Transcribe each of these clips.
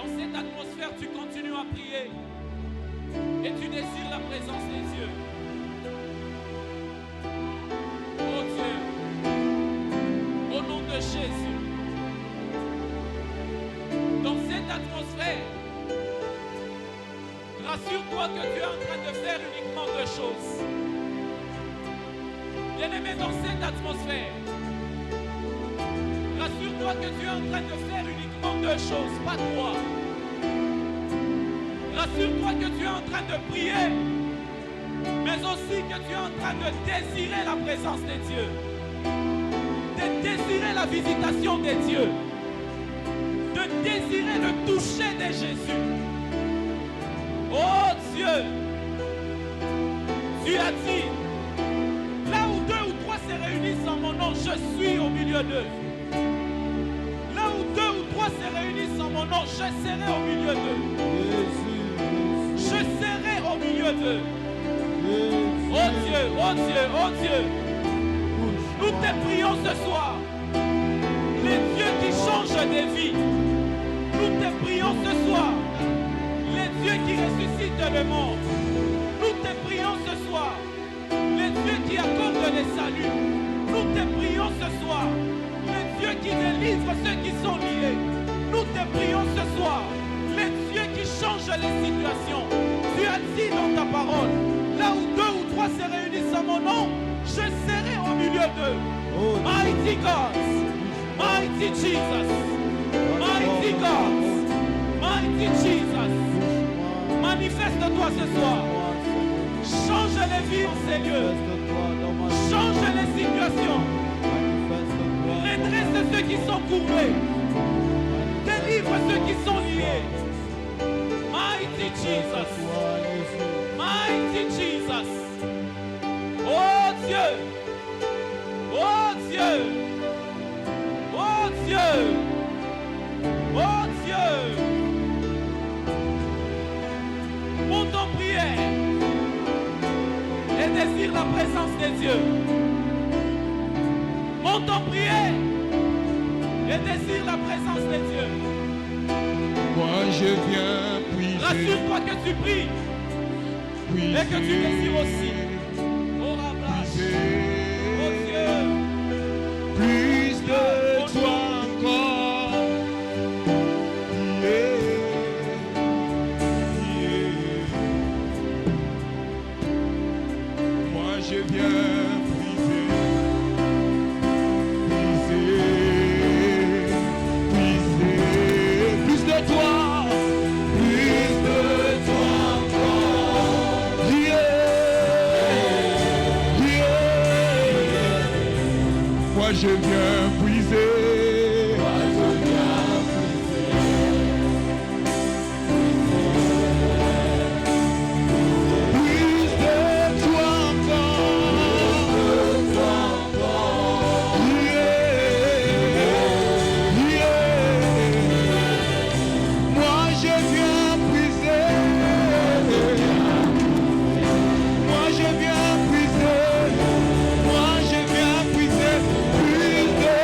dans cette atmosphère, tu continues à prier et tu désires la présence des dieux. Oh Dieu, au nom de Jésus, dans cette atmosphère, rassure-toi que tu es en train de faire uniquement deux choses. Bien-aimé, dans cette atmosphère, rassure-toi que tu es en train de faire uniquement deux choses, pas trois. Rassure-toi que tu es en train de prier, mais aussi que tu es en train de désirer la présence des dieux, de désirer la visitation des dieux, de désirer le toucher de Jésus. Oh Dieu, tu as dit, là où deux ou trois se réunissent en mon nom, je suis au milieu d'eux. Là où deux ou trois se réunissent en mon nom, je serai au milieu d'eux. Je serai au milieu d'eux. Oh Dieu, oh Dieu, oh Dieu. Nous te prions ce soir. Les dieux qui changent des vies. Nous te prions ce soir. Les dieux qui ressuscitent le monde. Nous te prions ce soir. Les dieux qui accordent les saluts. Nous te prions ce soir. Les dieux qui délivrent ceux qui sont liés. Nous te prions ce soir. Les dieux qui changent les situations. Tu as dit dans ta parole, là où deux ou trois se réunissent en mon nom, je serai au milieu d'eux. Mighty God, mighty Jesus, mighty God, mighty Jesus. Manifeste-toi ce soir. Change les vies en ces lieux. Change les situations. Redresse ceux qui sont courbés. Délivre ceux qui sont liés. Mighty Jesus. Mighty Jesus. Oh Dieu. Oh Dieu. Oh Dieu. Oh Dieu. Monte en prière et désire la présence des dieux. Monte en prière et désire la présence des dieux. Moi je viens puiser. Rassure-toi que tu pries et que tu désires aussi. Oh Dieu, plus de toi encore. Moi je viens puiser. Plus de toi encore. Moi je viens puiser. Plus de toi encore. Moi je viens puiser. Moi je viens puiser. Moi je viens puiser. Plus de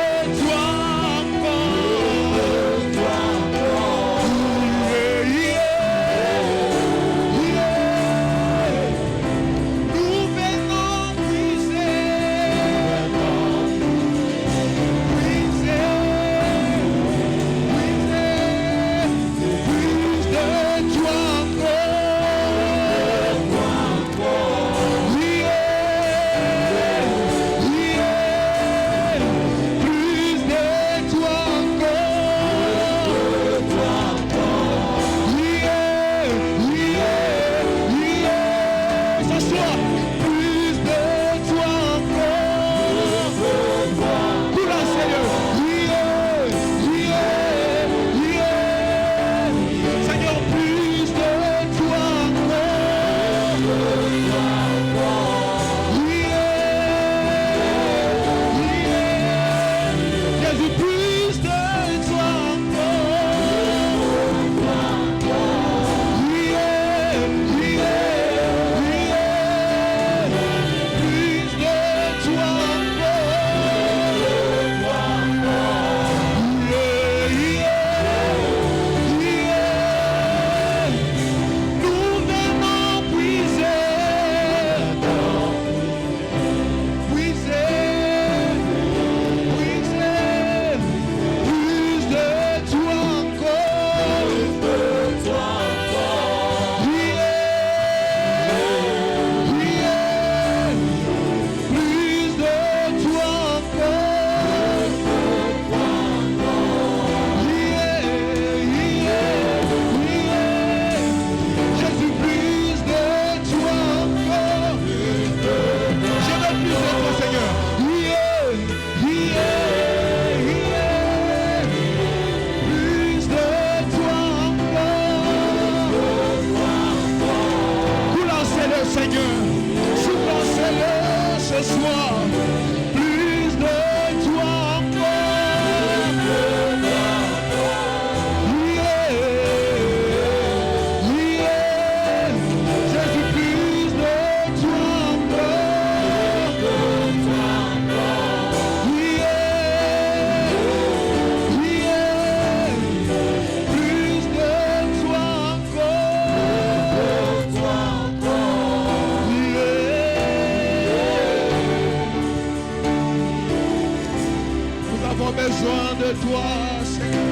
toi, Seigneur.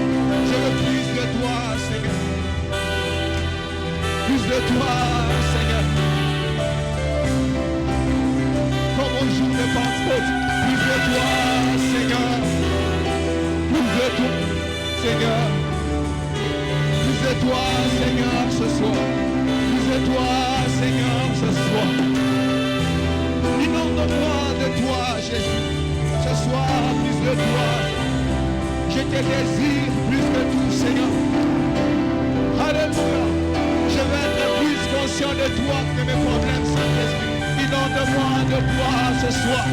Je veux plus de toi, Seigneur. Plus de toi, Seigneur. Comme au jour de Pentecôte. Plus de toi, Seigneur. Plus de toi, Seigneur. Plus de toi, Seigneur, ce soir. Plus de toi, Seigneur, ce soir. Inonde-moi de toi, Jésus. Ce soir, plus de toi. Je te désire plus que tout, Seigneur. Alléluia. Je veux être plus conscient de toi que mes problèmes, Saint-Esprit. Inonde-moi de toi ce soir.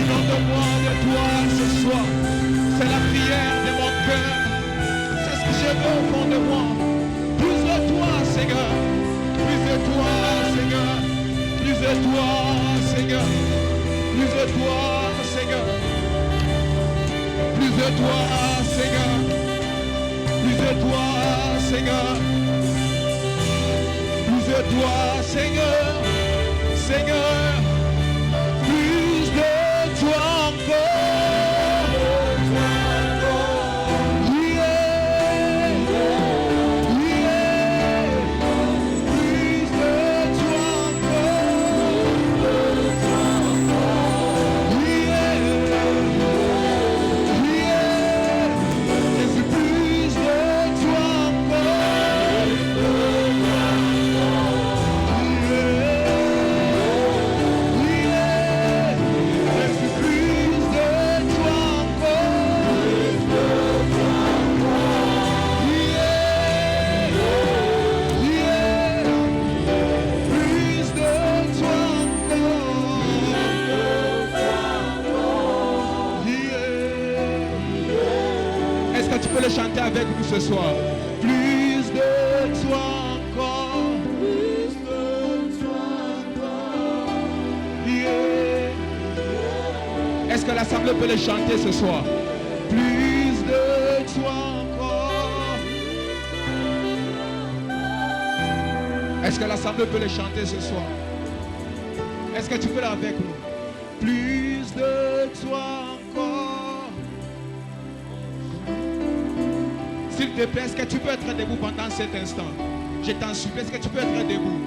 Inonde-moi de toi ce soir. C'est la prière de mon cœur. C'est ce que je veux au fond de moi. Plus de toi, Seigneur. Plus de toi, Seigneur. Plus de toi, Seigneur. Plus de toi, Seigneur. Plus de toi, Seigneur. Plus de toi, Seigneur. Plus de toi, Seigneur. Seigneur. Plus de toi encore. Yeah. Yeah. Plus de toi encore. Yeah. Jésus, plus de toi encore. Jésus, plus de toi encore. Est-ce que tu peux le chanter avec nous ce soir? Plus de toi encore. Plus de toi encore. Yeah. Est-ce que l'assemblée peut le chanter ce soir? Plus de toi encore. Est-ce que l'assemblée peut le chanter ce soir? Est-ce que tu peux avec nous? Plus de toi encore. S'il te plaît, est-ce que tu peux être debout pendant cet instant? Je t'en supplie, est-ce que tu peux être debout?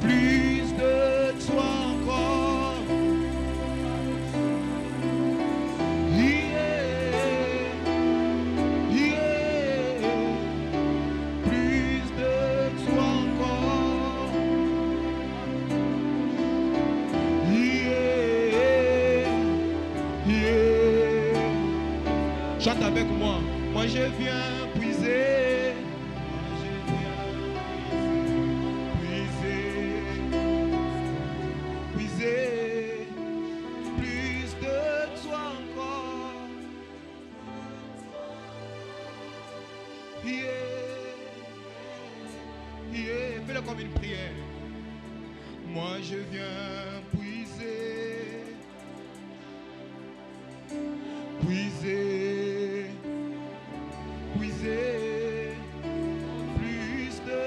Plus de toi encore. Yeah. Yeah. Plus de toi encore. Yeah. Yeah. Chante avec moi. Moi je viens puiser. Moi je viens puiser. Puiser. Plus de toi encore. Yeah. Yeah. Fais-le comme une prière. Moi je viens puiser. Puiser. Puiser. Plus de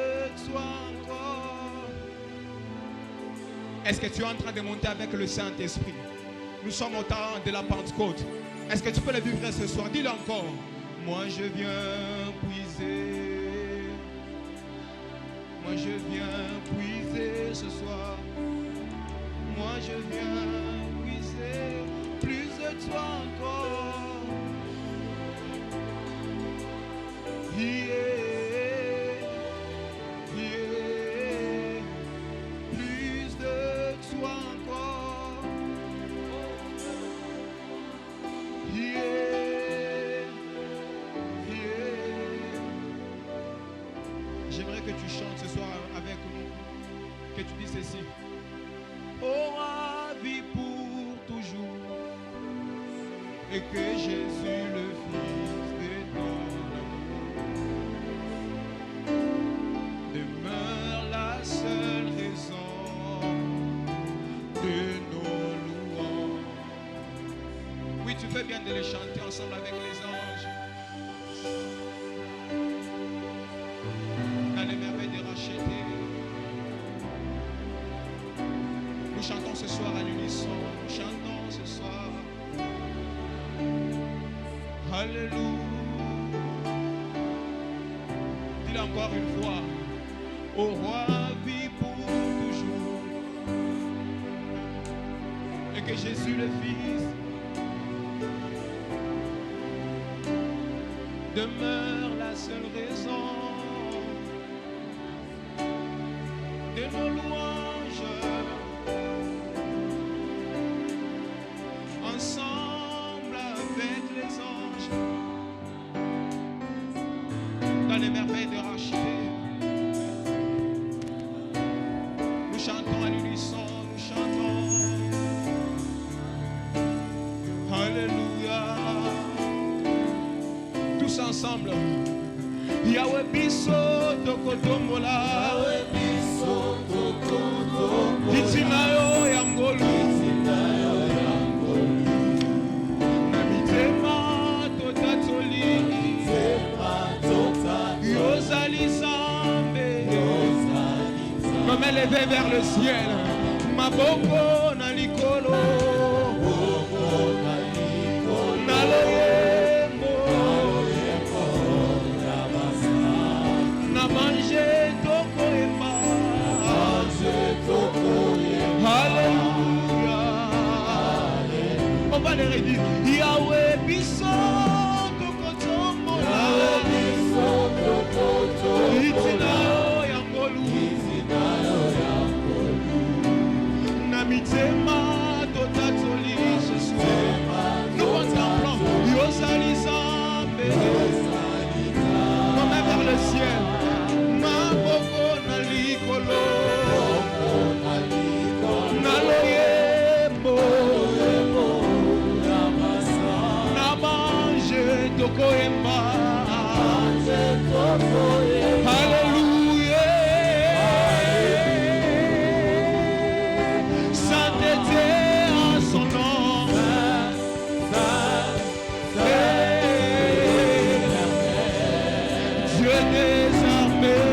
toi encore. Est-ce que tu es en train de monter avec le Saint-Esprit? Nous sommes au temps de la Pentecôte. Est-ce que tu peux le vivre ce soir? Dis-le encore. Moi je viens puiser. Moi je viens puiser ce soir. Moi je viens puiser. Plus de toi encore. Yeah. Yeah. Plus de toi encore. Yeah. Yeah. J'aimerais que tu chantes ce soir avec nous. Que tu dis ceci. Aura vie pour toujours. Et que Jésus le Fils demeure la seule raison de nos louanges. Oui, tu fais bien de les chanter ensemble avec les anges. Dans les merveilles des rachetés. Nous chantons ce soir à l'unisson. Nous chantons ce soir. Alléluia. encore une fois. Au roi vit pour toujours. Et que Jésus le Fils demeure la seule raison de nos louanges. Ensemble avec les anges, dans les merveilles de racheter, nous chantons à l'unisson, nous chantons Alléluia. Tous ensemble. Yahweh biso tokotombola, Yahweh biso tokotombola, Itina yo ya ngolu, Itina yo ya ngolu, namitema totatoli, namitema totatoli, yozali zambe, yozali zambe, me lever vers le ciel, maboko na likolo, maboko na likolo, naloye. Alléluia. On va les redire. Yahweh biso tokotombola, Yahweh biso tokotombola, Itina yo ya ngolu, Itina yo ya ngolu, na mitema totatoli ce soir. Nous contemplons yozali zambe, comme vers le ciel. Maboko na likolo, naloyembo, namanje tokoyemba. Alléluia. Sainteté à son nom. Dieu des armées.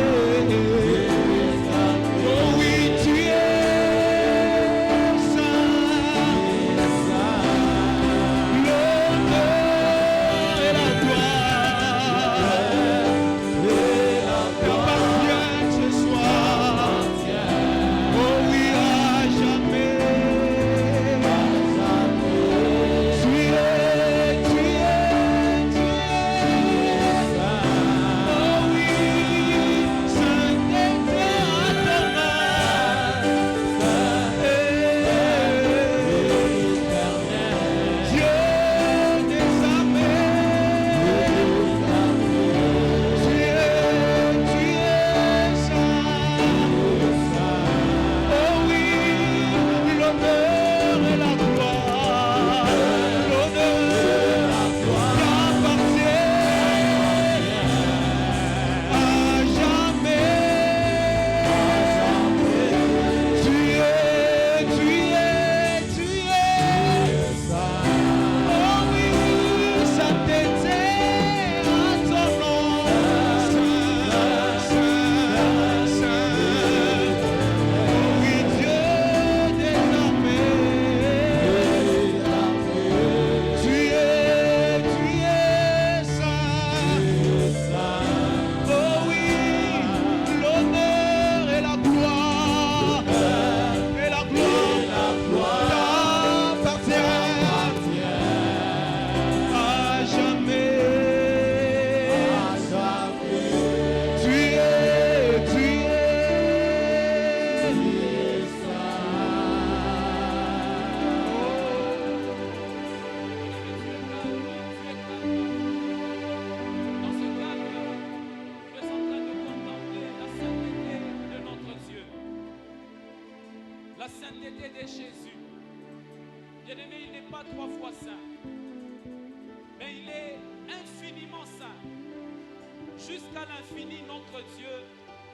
Jusqu'à l'infini, notre Dieu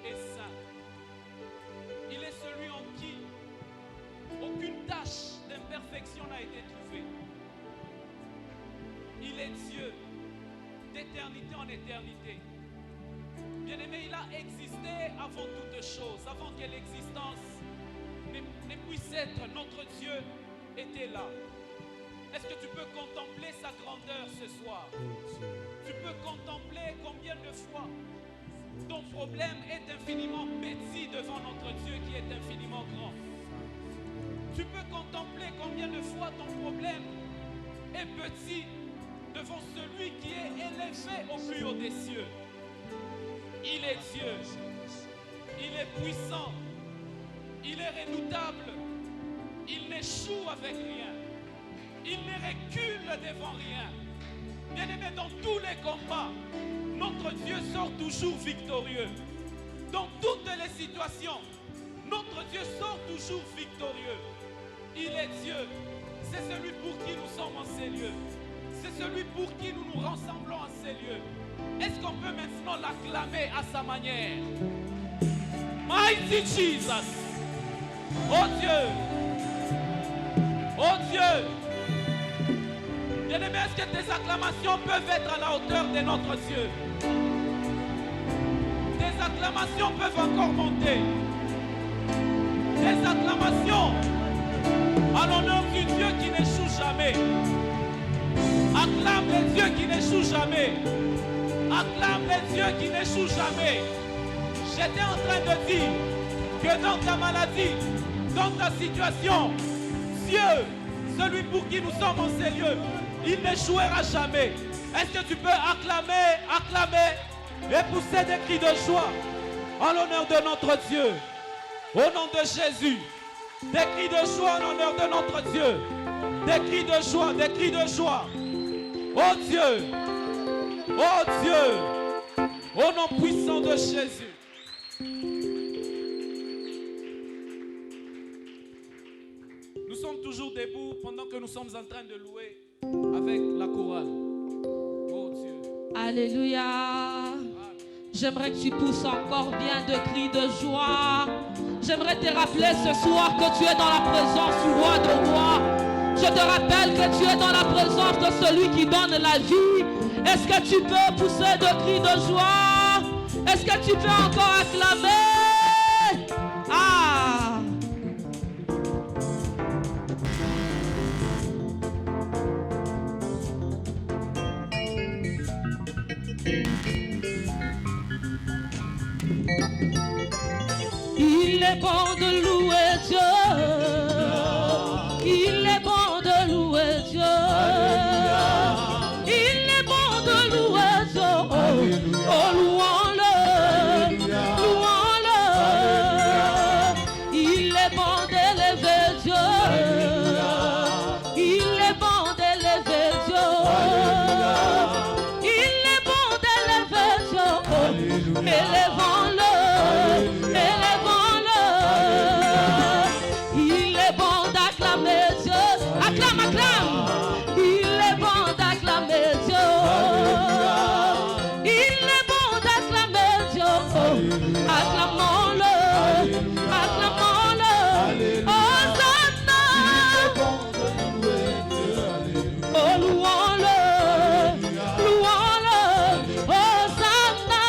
est saint. Il est celui en qui aucune tache d'imperfection n'a été trouvée. Il est Dieu d'éternité en éternité. Bien-aimé, il a existé avant toute chose, avant que l'existence ne puisse être. Notre Dieu était là. Est-ce que tu peux contempler sa grandeur ce soir? Tu peux contempler combien de fois Ton problème est infiniment petit devant notre Dieu qui est infiniment grand. Tu peux contempler combien de fois ton problème est petit devant celui qui est élevé au plus haut des cieux. Il est Dieu. Il est puissant. Il est redoutable. Il n'échoue avec rien. Il ne recule devant rien. Bien-aimé, dans tous les combats, notre Dieu sort toujours victorieux. Dans toutes les situations, notre Dieu sort toujours victorieux. Il est Dieu. C'est celui pour qui nous sommes en ces lieux. C'est celui pour qui nous nous rassemblons en ces lieux. Est-ce qu'on peut maintenant l'acclamer à sa manière? Mighty Jesus. Oh Dieu. Oh Dieu. Bien-aimé, est-ce que tes acclamations peuvent être à la hauteur de notre Dieu? Tes acclamations peuvent encore monter. Tes acclamations à l'honneur du Dieu qui n'échoue jamais. Acclame les dieux qui n'échouent jamais. Acclame les dieux qui n'échouent jamais. J'étais en train de dire que dans ta maladie, dans ta situation, Dieu, celui pour qui nous sommes en ces lieux, il n'échouera jamais. Est-ce que tu peux acclamer, acclamer et pousser des cris de joie en l'honneur de notre Dieu? Au nom de Jésus, des cris de joie en l'honneur de notre Dieu. Des cris de joie, des cris de joie. Oh Dieu, oh Dieu, au nom puissant de Jésus. Nous sommes toujours debout pendant que nous sommes en train de louer avec la chorale. Oh Dieu. Alléluia. J'aimerais que tu pousses encore bien de cris de joie. J'aimerais te rappeler ce soir que tu es dans la présence du roi de rois. Je te rappelle que tu es dans la présence de celui qui donne la vie. Est-ce que tu peux pousser de cris de joie? Est-ce que tu peux encore acclamer? Ah! Il est bon de louer Dieu. Il est bon de louer Dieu. Il est bon de louer Dieu. Oh, louons-le. Louons-le. Il est bon d'élever Dieu. Il est bon d'élever Dieu. Il est bon d'élever Dieu. Élevons-le. Acclame, acclame. Il est bon d'acclamer Dieu. Il est bon d'acclamer Dieu. Acclamons-le. Acclamons-le. Hosanna. Oh, louons-le. Louons-le. Hosanna.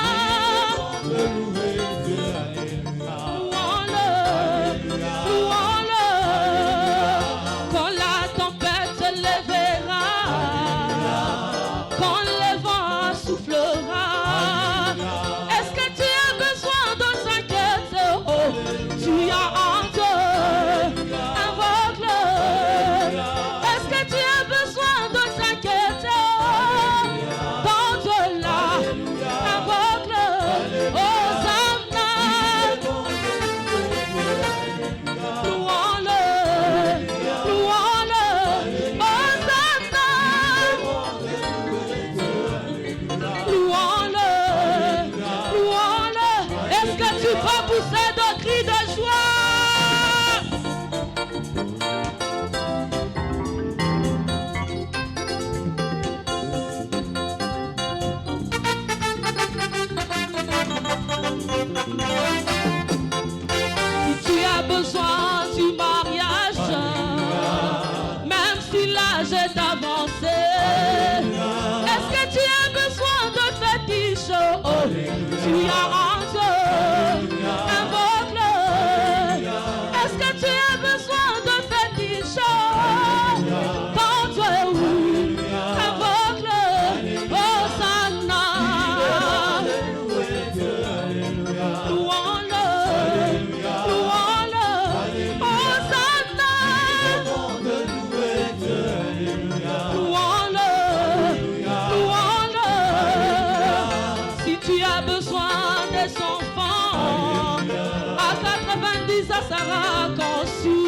ça sera conçu.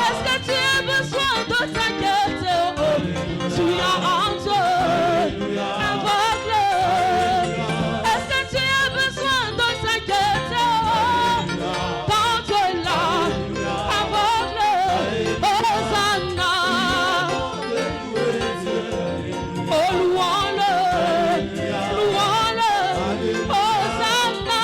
Est-ce que tu as besoin de t'inquiéter? Tu as en Dieu aveugle. Est-ce que tu as besoin de t'inquiéter? Ton Dieu là, aveugle. Hosanna. Oh, louons-le, louons-le. Hosanna.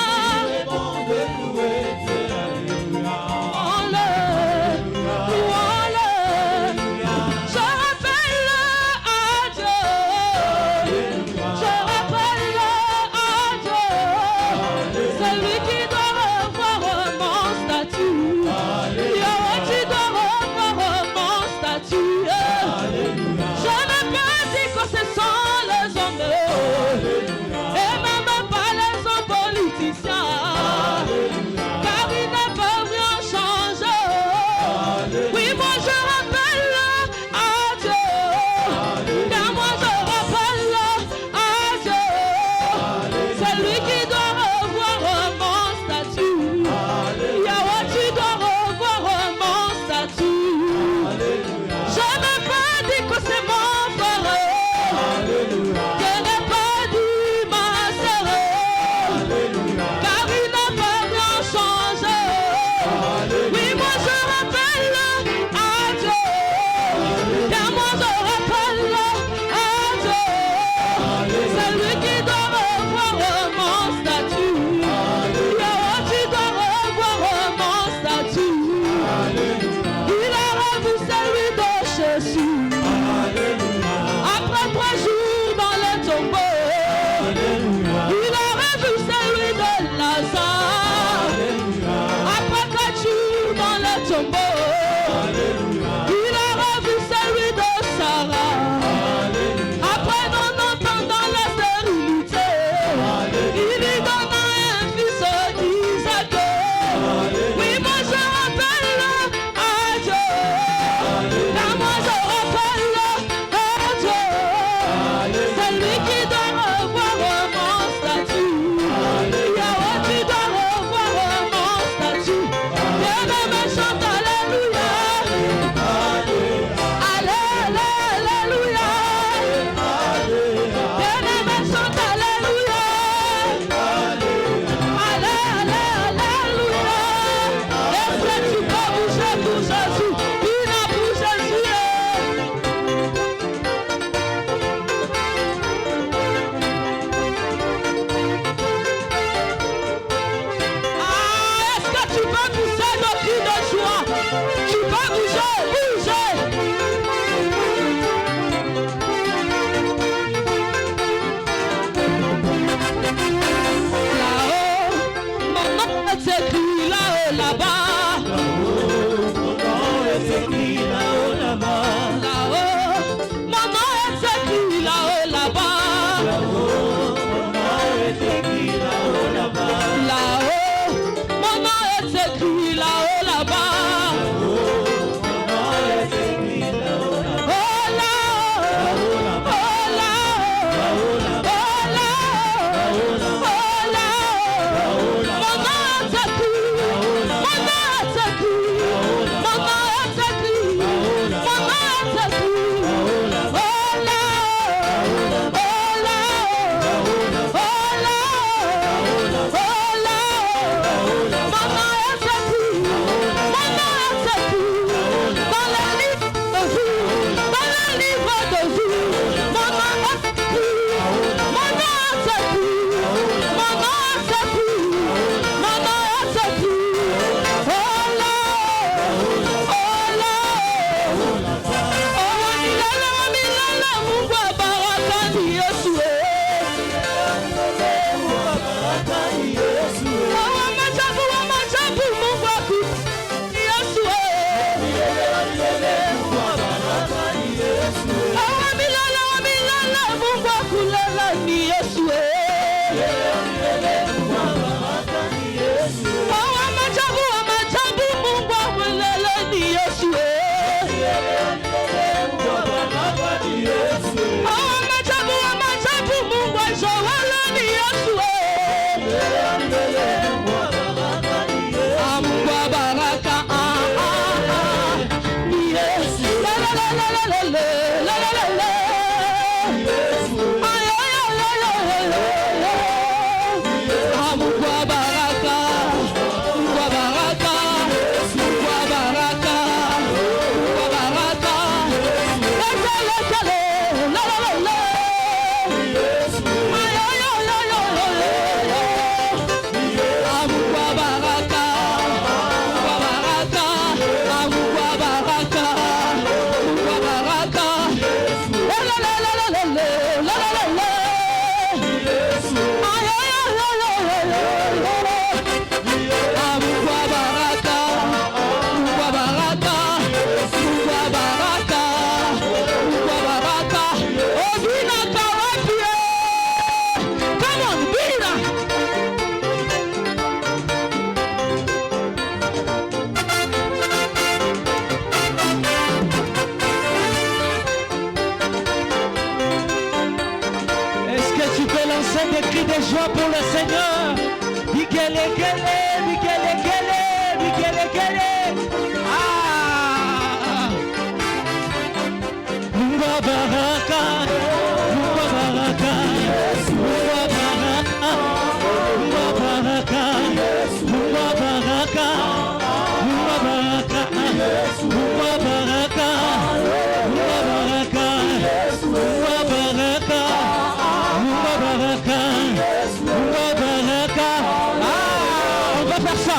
va faire ça.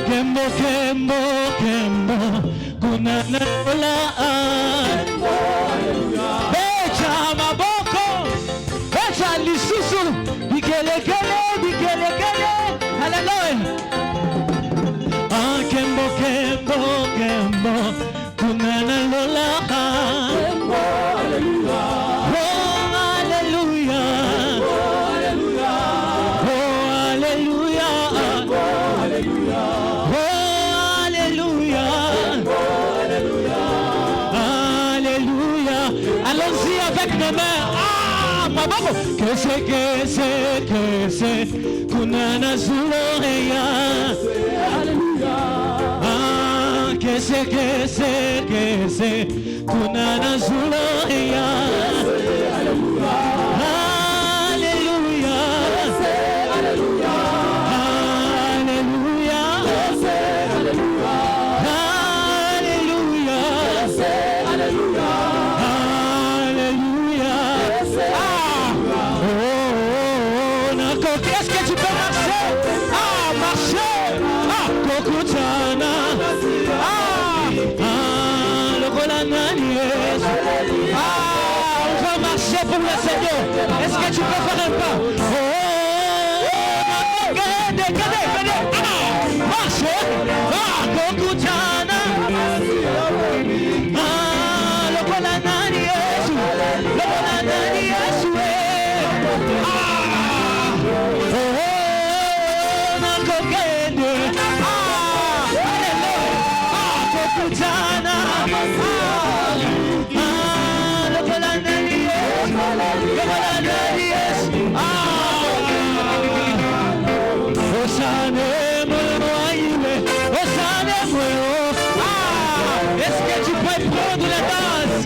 Kembo, Kembo, Kembo, Kunana Lola. Becha Maboko, Becha Lisusu, Bigele Gele, Bigele Gele. Alléluia. Ah, Kembo, Kembo, Kembo, Kunana Lola. Que c'est, Kunana Zuloya. Alléluia. Ah, que c'est, Kunana Zuloya. Alléluia. Alléluia. Alléluia. Alléluia. Alléluia. Alléluia. Est-ce que tu peux marcher? Ah, marcher! Ah, Kokutana! Le Golananies! On va marcher pour le Seigneur! Est-ce que tu peux faire un pas? Marcher! Ah, Kokutana! Le Golananies! Le Golananies! Est-ce que tu peux prendre la danse?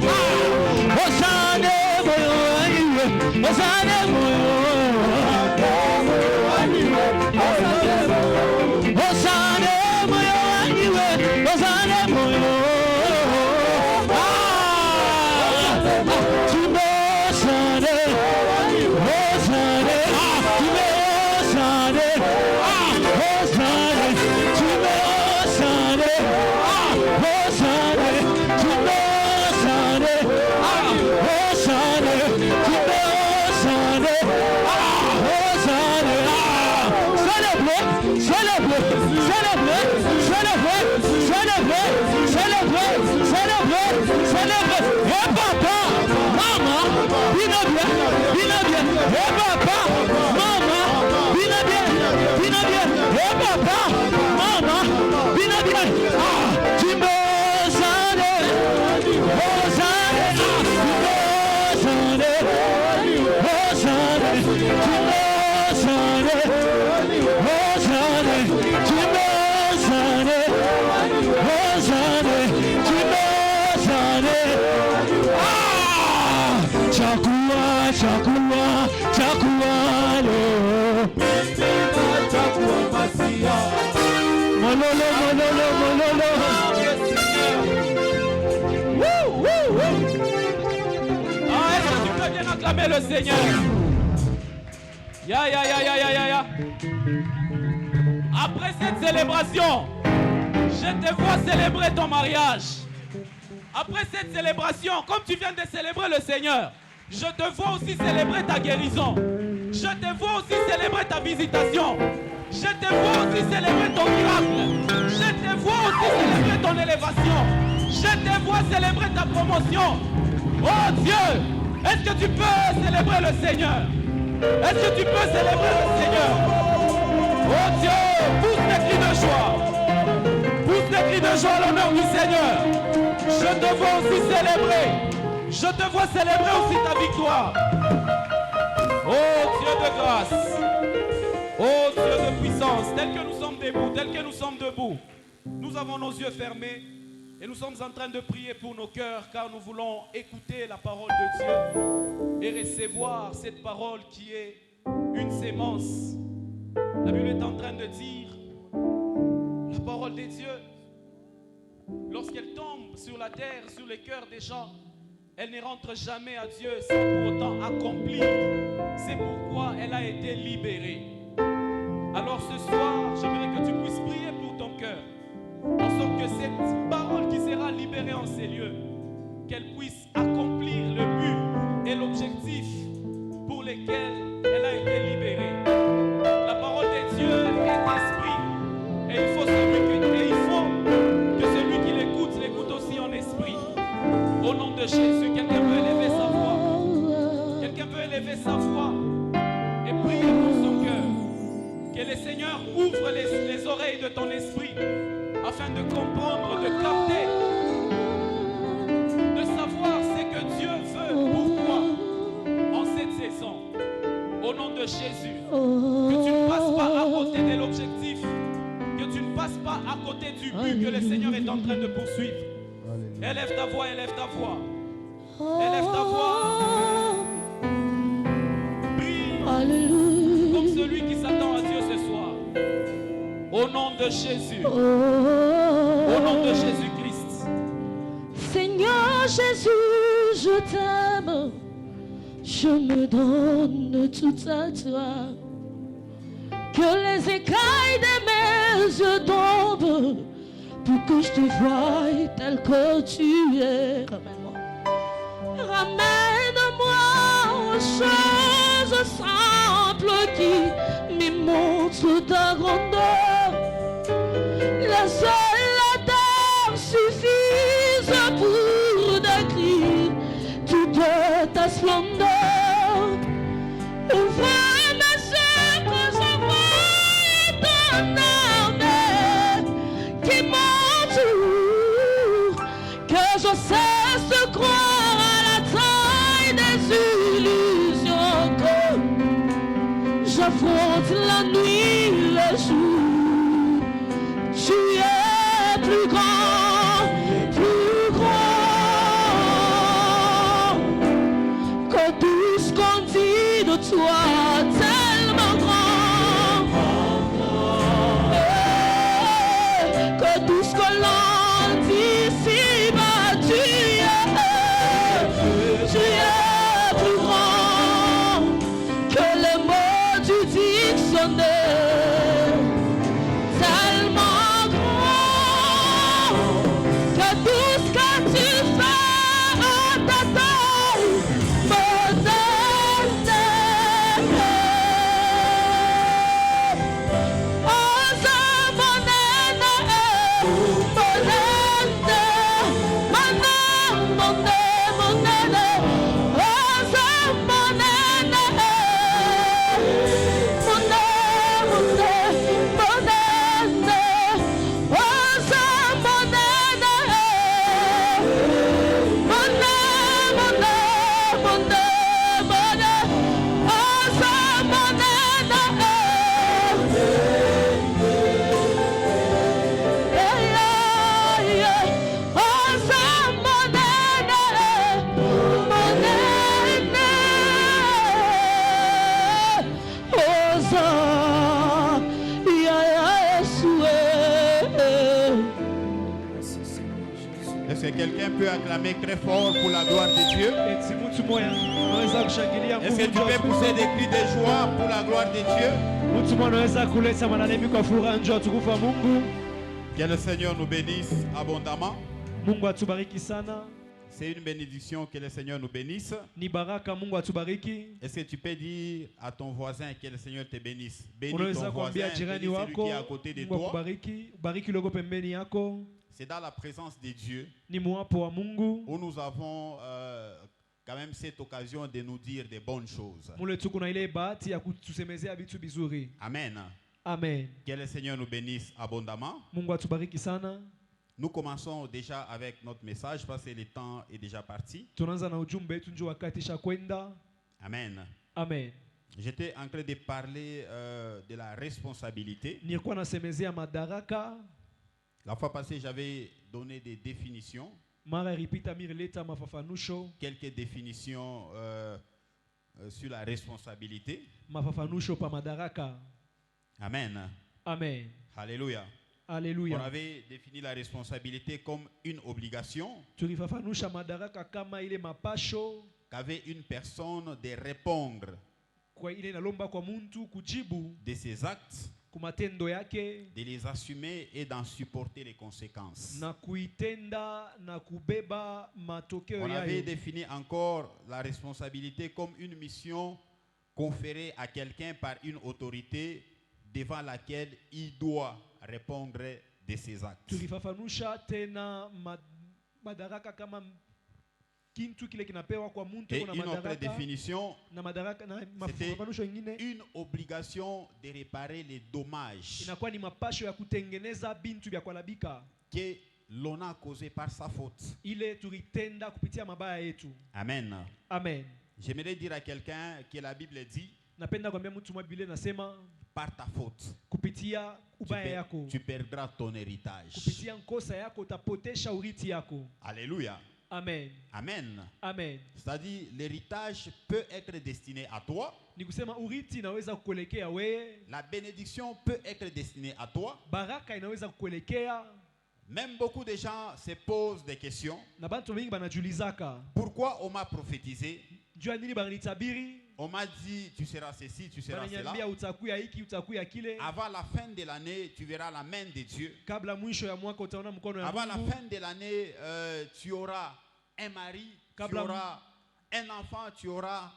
Acclamer le Seigneur. Ya. Après cette célébration, je te vois célébrer ton mariage. Après cette célébration, comme tu viens de célébrer le Seigneur, je te vois aussi célébrer ta guérison. Je te vois aussi célébrer ta visitation. Je te vois aussi célébrer ton miracle. Je te vois aussi célébrer ton élévation. Je te vois célébrer ta promotion. Oh Dieu! Est-ce que tu peux célébrer le Seigneur? Est-ce que tu peux célébrer le Seigneur? Oh Dieu, pousse des cris de joie. Pousse des cris de joie à l'honneur du Seigneur. Je te vois aussi célébrer. Je te vois célébrer aussi ta victoire. Oh Dieu de grâce. Oh Dieu de puissance. Tel que nous sommes debout, nous avons nos yeux fermés. Et nous sommes en train de prier pour nos cœurs car nous voulons écouter la parole de Dieu et recevoir cette parole qui est une sémence. La Bible est en train de dire, la parole de Dieu, lorsqu'elle tombe sur la terre, sur les cœurs des gens, elle ne rentre jamais à Dieu sans pour autant accomplir. C'est pourquoi elle a été libérée. Alors ce soir, j'aimerais que tu ouvre les oreilles de ton esprit afin de comprendre, de capter, de savoir ce que Dieu veut pour toi en cette saison. Au nom de Jésus, que tu ne passes pas à côté de l'objectif, que tu ne passes pas à côté du but que le Seigneur est en train de poursuivre. Élève ta voix, élève ta voix. Élève ta voix. Prie comme celui qui s'attend à Dieu ce soir. Au nom de Jésus. Au nom de Jésus-Christ. Seigneur Jésus, je t'aime. Je me donne tout à toi. Que les écailles de mes yeux tombent pour que je te voie tel que tu es. Ramène-moi aux choses simples qui me montrent ta grandeur. La seule terre suffise pour décrire toute ta splendeur. Ouvre mes yeux que je voie ton armée qui m'entoure, que je cesse de croire à la taille des illusions, que j'affronte la nuit, le jour. Tu es plus grand que tout ce qu'on dit de toi, tellement grand, que tout ce que l'on dit ici-bas, tu es plus grand que les mots du dictionnaire, tellement grand que tout ce que tu fais à ta taille me donne. Ose mon aîné, mon aîné, ose mon aîné, Est-ce que quelqu'un peut acclamer très fort pour la gloire de Dieu? Est-ce que tu peux pousser des cris de joie pour la gloire de Dieu? Que le Seigneur nous bénisse abondamment. C'est une bénédiction que le Seigneur nous bénisse. Est-ce que tu peux dire à ton voisin que le Seigneur te bénisse? Bénis ton voisin, bénis celui qui est à côté de toi. C'est dans la présence de Dieu où nous avons quand même cette occasion de nous dire des bonnes choses. Amen. Amen. Que le Seigneur nous bénisse abondamment. Nous commençons déjà avec notre message parce que le temps est déjà parti. Amen. Amen. J'étais en train de parler de la responsabilité. La fois passée, j'avais donné des définitions. Quelques définitions sur la responsabilité. Amen. Amen. Alléluia. Alléluia. On avait défini la responsabilité comme une obligation qu'avait une personne de répondre de ses actes, de les assumer et d'en supporter les conséquences. On avait défini encore la responsabilité comme une mission conférée à quelqu'un par une autorité devant laquelle il doit répondre de ses actes. kintu kile kinapewa kwa muntu Et kuna une autre madaraka définition, na madaraka na c'était mafafanisho ingine une obligation de réparer les dommages inakuwa ni mapasho ya kutengeneza bintu vya kuharibika que l'on a causés par sa faute. ile tulitenda kupitia mabaya yetu. Amen. Amen. J'aimerais dire à quelqu'un que la Bible dit, Napenda kwambia mtu mwa Biblia nasema par ta faute, kupitia ubaya yako, tu perdras ton héritage. kupitia nkosa yako utapotesha urithi yako. Alléluia. Amen. Amen. Amen. C'est-à-dire, l'héritage peut être destiné à toi. Ni kusema urithi inaweza kukuelekea wewe, La bénédiction peut être destinée à toi. baraka inaweza kukuelekea. Même beaucoup de gens se posent des questions. Na bantu wengi banajulizaka, Pourquoi on m'a prophétisé? jua nini bananitabiri? On m'a dit, tu seras ceci, tu seras Bananiambia cela. utakuya hiki, utakuya kile. Avant la fin de l'année, tu verras la main de Dieu. Kabla mwisho ya mwaka utaona mkono ya Avant la Mungu. fin de l'année, tu auras un mari, tu Kabla- auras un enfant, tu auras,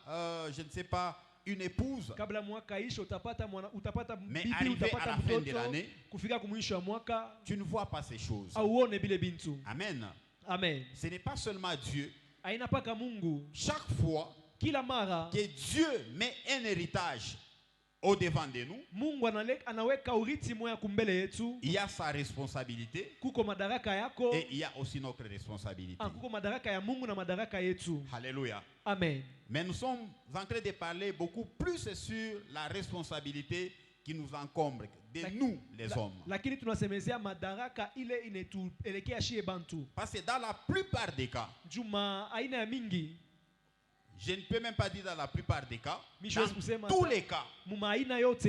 je ne sais pas, une épouse. Kabla mwaka isho utapata utapata Mais bibi, arrivé à utapata la fin de mtoto. l'année, Kufika kumwisho ya mwaka tu ne vois pas ces choses. auone bile bintu. Amen. Amen. Ce n'est pas seulement Dieu. Aina paka Mungu Chaque fois kila mara que Dieu met un héritage au devant de nous, Mungu anaweka urithi moya kumbele yetu. il y a sa responsabilité Kuko madaraka yako, et il y a aussi notre responsabilité. kuko madaraka ya Mungu na madaraka yetu. Alléluia. Amen. Mais nous sommes en train de parler beaucoup plus sur la responsabilité qui nous encombre, de nous les hommes. Lakini tunasemezea madaraka ile inetuelekea shie bantu. Parce que dans la plupart des cas, Juma aina ya mingi, je ne peux même pas dire dans la plupart des cas, Michel kusema dans tous ta- les cas, muma aina yote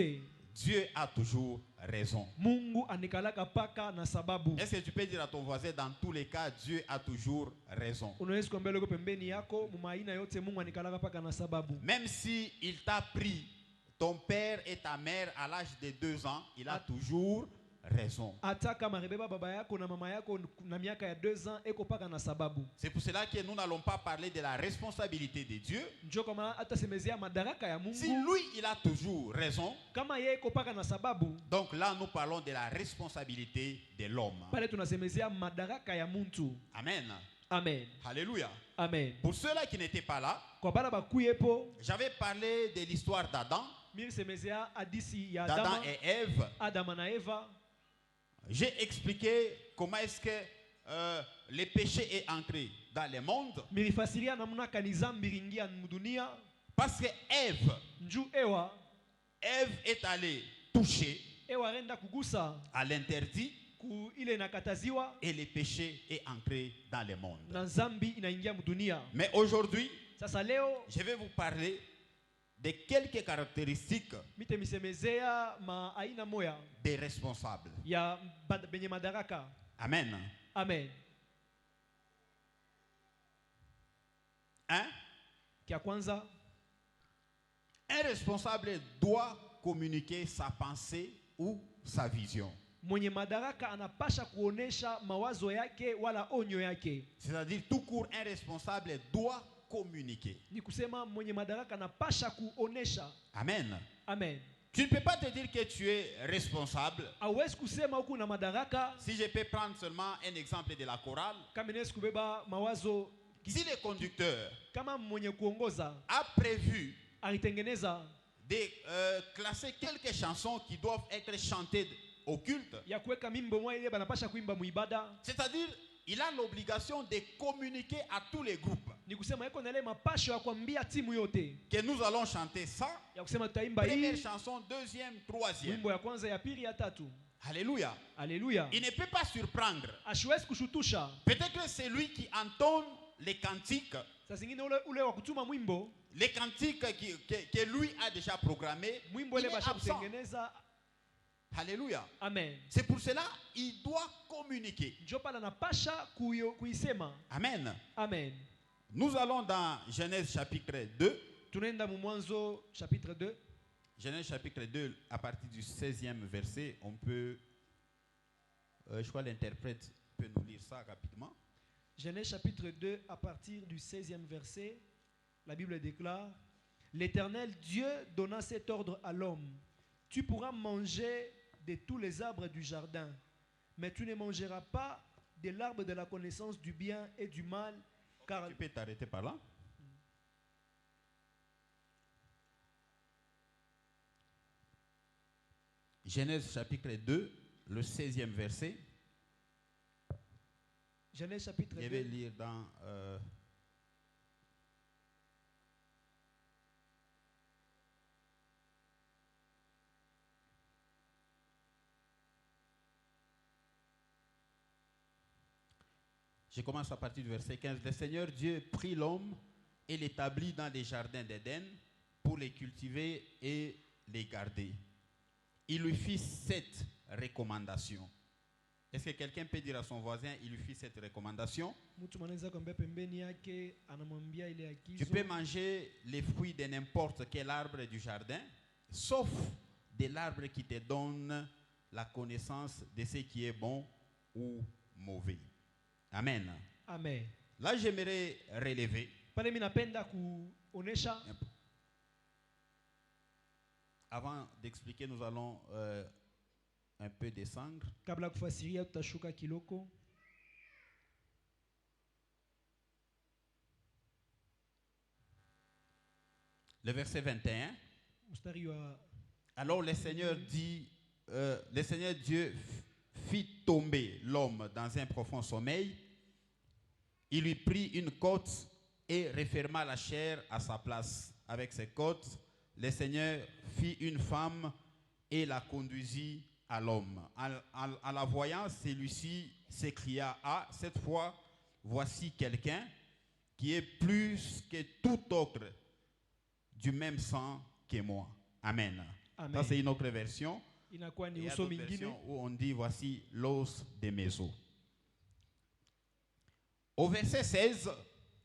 Dieu a toujours raison. Mungu anikalaka paka na sababu. Est-ce que tu peux dire à ton voisin, dans tous les cas, Dieu a toujours raison? Unaweza kuambia loko pembeni yako, muma aina yote Mungu anikalaka paka na sababu. Même si il t'a pris, ton père et ta mère, à l'âge de 2 ans, il a toujours raison. Hata kama rebeba baba yako na mama yako na miaka ya 2 ans eko paka na sababu. C'est pour cela que nous n'allons pas parler de la responsabilité de Dieu. Njo kama hata semezea madaraka ya Si Mungu, lui, il a toujours raison, kama yeye eko paka na sababu, donc là, nous parlons de la responsabilité de l'homme. pale tunasemezea madaraka ya muntu. Amen. Amen. Alléluia. Amen. Pour ceux-là qui n'étaient pas là, Kwa bala bakuyepo, j'avais parlé de l'histoire d'Adam, mimi semezea hadisi ya d'Adam Adama, et Ève. Adama na Eva. J'ai expliqué comment est-ce que le péché est entré dans le monde. Milifasiria namna kanizambi ringia mudunia. Parce que Ève est allée toucher Ewa renda kugusa à l'interdit ku ile nakataziwa et le péché est entré dans le monde. na zambi inaingia mudunia. Mais aujourd'hui, Sasa leo je vais vous parler de quelques caractéristiques mite misemezea ma aina moya des responsables. ya benye madaraka. Amen. Amen. Hein? Kia kwanza, Un responsable doit communiquer sa pensée ou sa vision. mwenye madaraka anapasha kuonesha mawazo yake wala onyo yake. C'est-à-dire, tout court, un responsable doit communiquer. Ni kusema mwenye madaraka anapasha kuonesha. Amen. Amen. Tu ne peux pas te dire que tu es responsable. Hawezi kusema huku na madaraka Si je peux prendre seulement un exemple de la chorale, kama inaweza kubeba mawazo. si le conducteur Kama mwenye kuongoza a prévu alitengeneza de classer quelques chansons qui doivent être chantées au culte, ya kuweka mimbo moja ile banapasha kuimba muibada, c'est-à-dire il a l'obligation de communiquer à tous les groupes ni kusema iko na ile mapasho ya kuambia timu yote que nous allons chanter ça, ya kusema tutaimba première hii chanson, deuxième, troisième. wimbo ya kwanza, ya pili, ya tatu. Alléluia. Haleluya. Il ne peut pas surprendre. Ashiwezi kushutusha. Peut-être que c'est lui qui entonne les cantiques, Saa zingine ule wa kutuma mwimbo, les cantiques que lui a déjà programmés, mwimbo il ile est basha absent. kutengeneza. Alléluia. Amen. C'est pour cela il doit communiquer. Njo pala napasha kuisema. Amen. Amen. Nous allons dans Genèse chapitre 2. Tunaenda mu Mwanzo chapitre 2. Genèse chapitre 2, à partir du 16e verset, on peut, je crois l'interprète peut nous lire ça rapidement. Genèse chapitre 2 à partir du 16e verset, la Bible déclare: L'Éternel Dieu donna cet ordre à l'homme: Tu pourras manger de tous les arbres du jardin, mais tu ne mangeras pas de l'arbre de la connaissance du bien et du mal, car Tu peux t'arrêter par là. Genèse chapitre 2, le 16e verset. Genèse chapitre Je vais 2, lire dans je commence à partir du verset 15. Le Seigneur Dieu prit l'homme et l'établit dans les jardins d'Éden pour les cultiver et les garder. Il lui fit 7 recommandations. Est-ce que quelqu'un peut dire à son voisin, il lui fit cette recommandation? mtu anaweza kuambia pembeni yake, anamwambia ile agizo. Tu peux manger les fruits de n'importe quel arbre du jardin, sauf de l'arbre qui te donne la connaissance de ce qui est bon ou mauvais. Amen. Amen. Là, j'aimerais relever. Pale mimi napenda kuonesha. Avant d'expliquer, nous allons un peu descendre. Kabla kufasiria tutashuka kiloko. Le verset 21. Mstari wa Alors le Seigneur dit, le Seigneur Dieu fit tomber l'homme dans un profond sommeil. Il lui prit une côte et referma la chair à sa place. Avec ses côtes, le Seigneur fit une femme et la conduisit à l'homme. En la voyant, celui-ci s'écria, ah, cette fois, voici quelqu'un qui est plus que tout autre du même sang que moi. Amen. Amen. Ça, c'est une autre version. inakuwa ni Il y a uso d'autres mingine. versions où on dit, voici l'os de mes os. Au verset 16,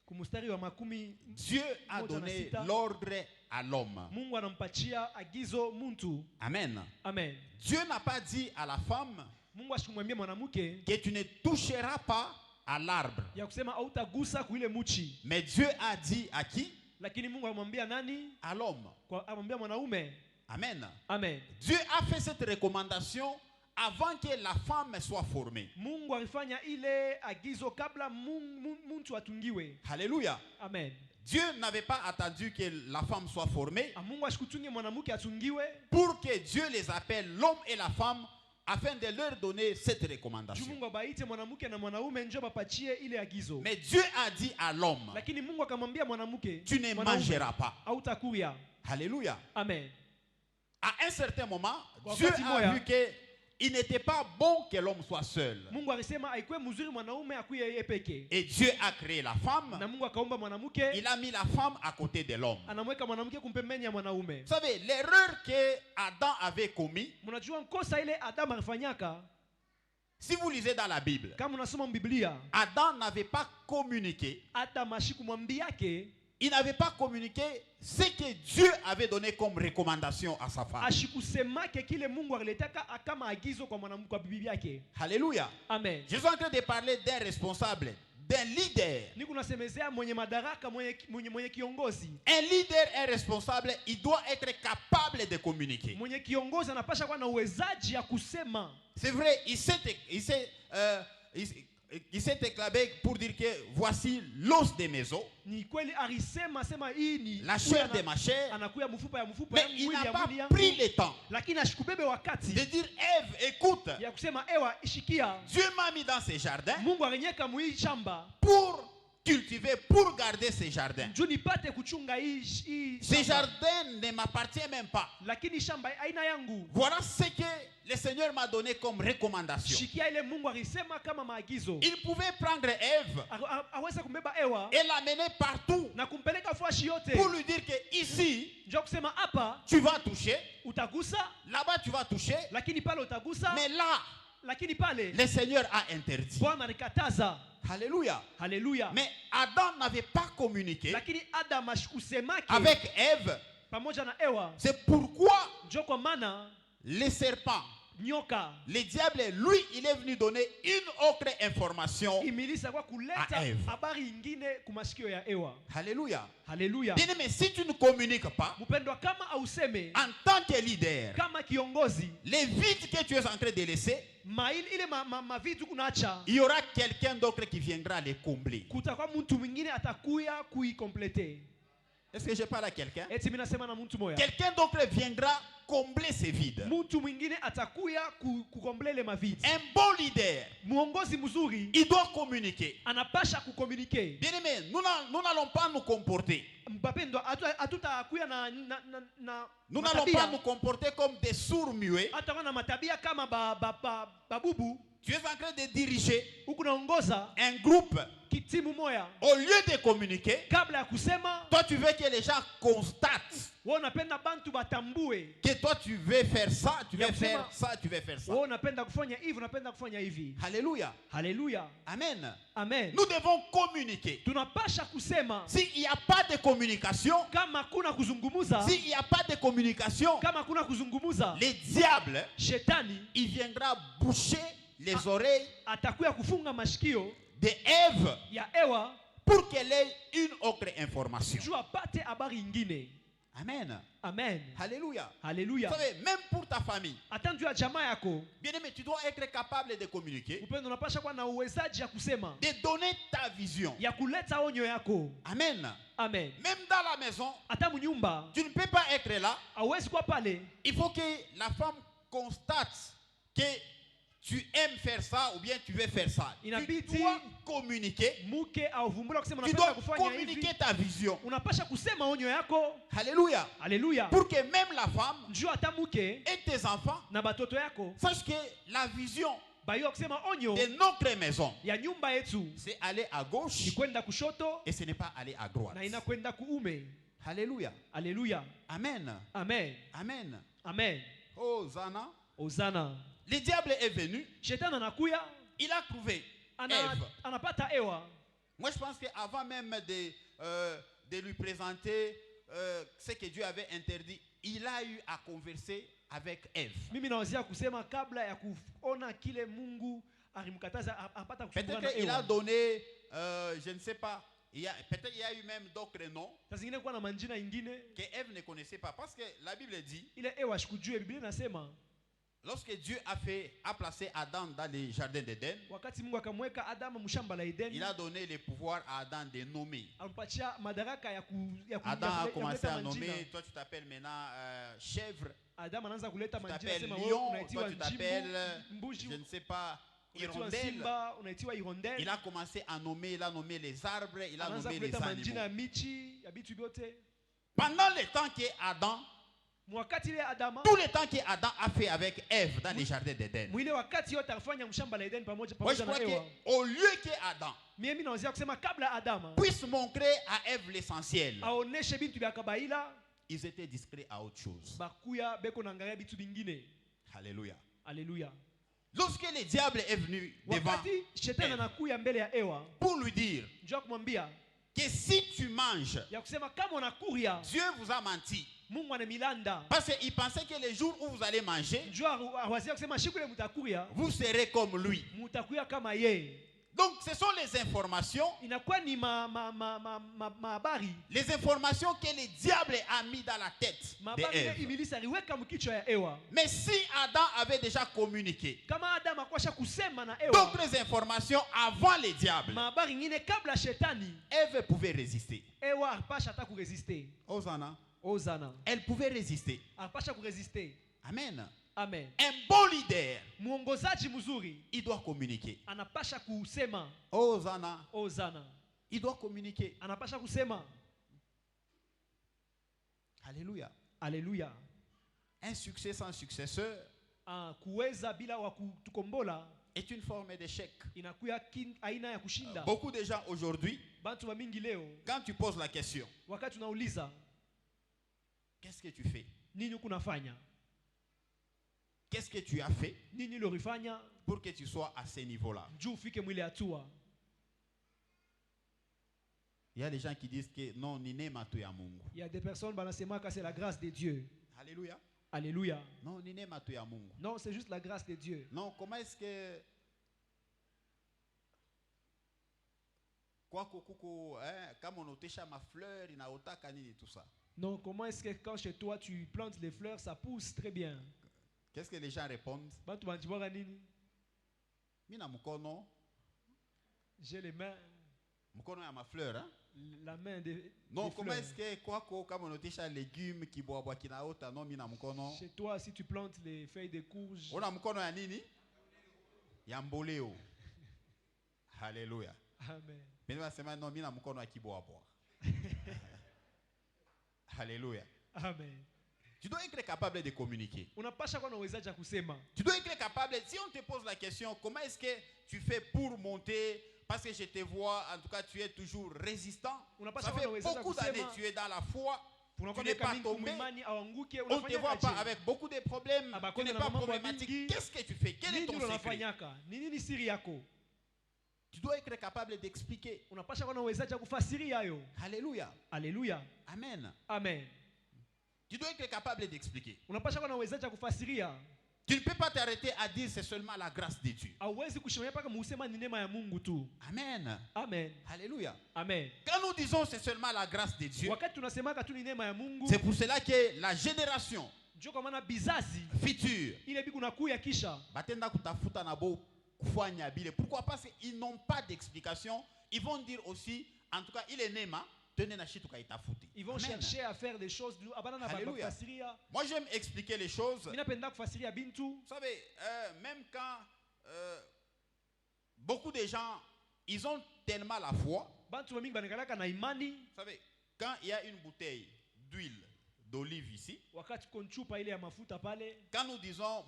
Kumustari wa makumi, Dieu a moja na donné sita, l'ordre à l'homme. Mungu anampatia agizo muntu. Amen. Amen. Dieu n'a pas dit à la femme Mungu asikumwambia mwanamke que tu ne toucheras pas à l'arbre. ya kusema hautagusa kuile muchi. Mais Dieu a dit à qui? Lakini Mungu amwambia nani? À l'homme. Amwambia mwanaume. Amen. Amen. Dieu a fait cette recommandation avant que la femme soit formée. Mungu alifanya ile agizo kabla muntu atungiwe. Alléluia. Amen. Dieu n'avait pas attendu que la femme soit formée Mungu ashikutunge mwanamke atungiwe pour que Dieu les appelle, l'homme et la femme, afin de leur donner cette juu recommandation. Mungu abaite mwanamke na mwanaume njo bapachie ile agizo. Mais Dieu a dit à l'homme, Lakini Mungu akamwambia mwanamke, tu ne mwanaume, mangeras pas. hautakuya. Alléluia. Amen. À un certain moment, Kwa Dieu wakati a moya, vu que il n'était pas bon que l'homme soit seul. Mungu alisema aikwe mzuri mwanaume akuye yeye peke. Et Dieu a créé la femme. Na Mungu akaumba mwanamke, Il a mis la femme à côté de l'homme. anamweka mwanamke kumpembeni ya mwanaume. Vous savez, l'erreur que Adam avait commis, Mnajua nkosa ile Adam alifanyaka, si vous lisez dans la Bible, kama unasoma Biblia, Adam n'avait pas communiqué, Adam ashikumwambiake, il n'avait pas communiqué ce que Dieu avait donné comme recommandation à sa femme. ashikusemake kile Mungu aliletaka kama agizo kwa mwanamke kwa bibi yake. Alléluia. Amen. Je suis en train de parler d'un responsable, d'un leader. Niko nasemezea mwenye madaraka, mwenye kiongozi. Un leader, un responsable, il doit être capable de communiquer. Mwenye kiongozi anapasha kuwa na uwezaji ya kusema. C'est vrai, il s'est éclamé pour dire que voici l'os de mes os, Ni kweli alisema sema hii ni la chair de ma chair, anakuya mfupa ya mfupa mais yangu, il mwili n'a ya pas mwili yangu. pris le temps Lakini ashikubebe wakati de dire, Ève, écoute, ya kusema ewa ishikia. Dieu m'a mis dans ces jardins Mungu alinyeka muhii shamba pour cultiver, pour garder ces jardins. juu nipate kuchunga hii Ces shamba. jardins ne m'appartiennent même pas. Lakini shamba aina yangu. Voilà ce que le Seigneur m'a donné comme recommandation. Shikia ile Mungu alisema kama maagizo. Il pouvait prendre Ève Aweza kumbeba ewa et l'amener partout na kumpeleka fashi yote. pour lui dire que ici, Njoo kusema hapa tu vas toucher, utagusa, là-bas tu vas toucher, lakini pale utagusa, mais là, lakini pale le Seigneur a interdit. Bwana alikataza. Alléluia. Haleluya. Mais Adam n'avait pas communiqué Lakini Adam ashikusemake avec Ève. pamoja na ewa. C'est pourquoi Njoo kwa maana le serpent, nyoka le diable, lui, il est venu donner une autre information. imilisa kwa kuleta A Eve. habari ingine kumasikio ya ewa. Alléluia. Haleluya. Bien, mais si tu ne communiques pas, Mpendwa, kama auseme en tant que leader, kama kiongozi, les vides que tu es en train de laisser, maili ile mavitu kunaacha, il y aura quelqu'un d'autre qui viendra les combler. kutakuwa mtu mwingine atakuya kuikomplete. Est-ce que je parle à quelqu'un? Eti mimi nasema na mtu moya. Quelqu'un d'autre viendra combler ces vides. Mtu mwingine atakuya kukomble le mavide. Un bon leader, Muongozi mzuri il doit communiquer. anapasha kucommuniquer. Bien aimé, nous n'allons pas nous comporter. Mpapendo atutakuya na Nous n'allons pas nous comporter comme des sourds muets. atakuwa na matabia kama babubu. Tu es en train de diriger Huku naongoza un groupe. kitimu moya. Au lieu de communiquer, Kabla ya kusema, toi tu veux que les gens constatent wewe unapenda bantu batambue. que toi tu veux faire ça, tu Ya veux kusema, faire ça, tu veux faire ça. Wewe unapenda kufanya hivi, unapenda kufanya hivi. Alléluia. Haleluya. Amen. Amen. Nous devons communiquer. Tunapasha kusema. S'il n'y a pas de communication, Kama kuna kuzungumuza, s'il n'y a pas de communication, kama kuna kuzungumuza, le diable, shetani il viendra boucher les oreilles atakuya kufunga mashikio de Ève ya Ewa pour qu'elle ait une autre information. juu apate habari ingine. Amen. Amen. Alléluia. Haleluya. Vous savez, même pour ta famille, Hata juu ya jamaa yako, bien aimé, tu dois être capable de communiquer, upendo unapasha kuwa na uwezaji ya kusema, de donner ta vision. ya kuleta onyo yako. Amen. Amen. Même dans la maison, Hata mnyumba tu ne peux pas être là. hauwezi kuwa pale. Il faut que la femme constate que tu aimes faire ça ou bien tu veux faire ça. Tu Inabidi dois communiquer. mke auvumbula kusema Tu unapenda dois kufanya hivi. communiquer ta vision. Unapasha kusema onyo yako. Alléluia. Haleluya. Pour que même la femme Njoo hata mke et tes enfants na batoto yako sachent que la vision bayo kusema onyo de notre maison, ya nyumba yetu c'est aller à ni gauche kwenda kushoto et ce n'est pas aller à droite. na inakwenda kuume. Alléluia. Haleluya. Amen. Amen. Amen. Amen. Hosanna. Ozana. Le diable est venu. Shetani anakuya, Il a trouvé Ève. anapata Ewa. Moi, je pense qu'avant même de lui présenter ce que Dieu avait interdit, il a eu à converser avec Ève. Mimi nawazia kusema kabla ya kuona kile Mungu alimkataza apata kuchukua na Peut-être qu'il a Ewa. donné, je ne sais pas, peut-être il y a eu même d'autres noms Sasa zingine kuwa na manjina ingine que Ève ne connaissait pas. Parce que la Bible dit, ile Ewa shikujue. Biblia inasema lorsque Dieu a placé Adam dans le jardin d'Éden, wakati Mungu akamweka Adamu mshamba la Edeni, il a donné le pouvoir à Adam de nommer. alimpatia madaraka ya Adam a commencé kuleta à nommer, manjina. toi tu t'appelles maintenant chèvre, Adamu anaanza kuleta tu manjina, t'appelles sema wewe lion, unaitiwa toi tu t'appelles, mbuji, je ne sais pas, unaitiwa hirondelle. simba, unaitiwa hirondelle. Il a commencé à nommer, il a nommé les arbres, il a Anaanza nommé les kuleta manjina ya animaux. michi ya bitu vyote. Pendant le temps que Adam, Wakati ile Adama, tout le temps que Adam a fait avec Ève dans le jardin d'Éden, mwile wakati yote alifanya mshamba la Edeni pamoja moi je na crois Ewa. qu'au lieu que Adam Mimi nawazia kusema kabla Adama puisse montrer à Ève l'essentiel, aoneshe bintu vya kabaila, ils étaient discrets à autre chose. bakuya beko naangalia bitu vingine. Alléluia. Haleluya. Lorsque le diable est venu devant Wakati shetani Ève anakuya mbele ya Ewa, pour lui dire njoo kumwambia que si tu manges, ya kusema kama unakuria Dieu vous a menti. Mungu anemilanda. Parce qu'il pensait que le jour où vous allez manger, Njoo awazia kusema siku ile mtakuria, vous serez comme lui. mtakuya kama yeye. Donc ce sont les informations, Inakuwa ni habari, les informations que le diable a mis dans la tête habari ile d'Ève. ibilisi aliweka mkichwa ya Ewa. Mais si Adam avait déjà communiqué Kama Adam akwasha kusema na Ewa d'autres informations avant le diable, habari nyingine kabla shetani, Ève pouvait résister. Ewa apasha hata kuresiste. Hosanna. Ozana. Elle pouvait résister. Apasha kuresiste. Amen. Amen. Un bon leader, Muongozaji mzuri il doit communiquer. anapasha kusema. Hosanna. Ozana. Il doit communiquer. Anapasha kusema. Alléluia. Alléluia. Un succès sans successeur Kuweza bila wa kutukombola est une forme d'échec. inakuya aina ya kushinda. Beaucoup de gens aujourd'hui, Bantu wa mingi leo quand tu poses la question, wakati unauliza qu'est-ce que tu fais? nini kunafanya? Qu'est-ce que tu as fait Nini lorifanya pour que tu sois à ce niveau-là? juu ufike mwile hatua? Il y a des gens qui disent que non, ni nema tu ya Mungu. Il y a des personnes banasema que c'est la grâce de Dieu. Alléluia. Alléluia. Non, ni nema tu ya Mungu. Non, c'est juste la grâce de Dieu. Non, comment est-ce que quoi kuku kama unaotesha mafleur inaotaka nini tout ça? Non, comment est-ce que quand chez toi tu plantes les fleurs, ça pousse très bien? Qu'est-ce que les gens répondent? Bantu banjibwaka nini? Mina mukono. J'ai les mains, Mukono ya ma fleur, hein? la main Non, des comment fleurs. est-ce que quoi comme on a légumes qui boit qui na ota non mina mukono. Chez toi, si tu plantes les feuilles de courge, On a mukono ya nini? Ya mboleo. Alléluia. amen. Mais nous sema non mina mukono ya kiboa boa. Alléluia. Amen. Tu dois être capable de communiquer. Unapasha kuwa na uwezaji wa kusema. Tu dois être capable, si on te pose la question, comment est-ce que tu fais pour monter? Parce que je te vois, en tout cas, tu es toujours résistant. Ça fait beaucoup d'années que tu es dans la foi. Tu n'es pas tombé. On ne te voit pas avec beaucoup de problèmes. Tu n'es pas problématique. Qu'est-ce que tu fais? Quel est ton secret? Tu dois être capable d'expliquer. Alléluia. Alléluia. Amen. Amen. Tu dois être capable d'expliquer. Unapasha kuwa na uwezaji wa kufasiria. Tu ne peux pas t'arrêter à dire c'est seulement la grâce de Dieu. Hauwezi kushimamia paka musema ni neema ya Mungu tu. Amen. Amen. Alléluia. Amen. Quand nous disons c'est seulement la grâce de Dieu, Wakati tunasemaka tu ni neema ya Mungu, c'est pour cela que la génération ndio kwa maana bizazi future ile biku nakuya kisha batenda kutafuta na bo kufanya bile. Pourquoi? Parce qu'ils n'ont pas d'explication. Ils vont dire aussi, en tout cas, il est neema. Ils vont chercher à faire des choses. Alléluia. Moi j'aime expliquer les choses. Vous savez, même quand beaucoup de gens, ils ont tellement la foi. Vous savez, quand il y a une bouteille d'huile d'olive ici, quand nous disons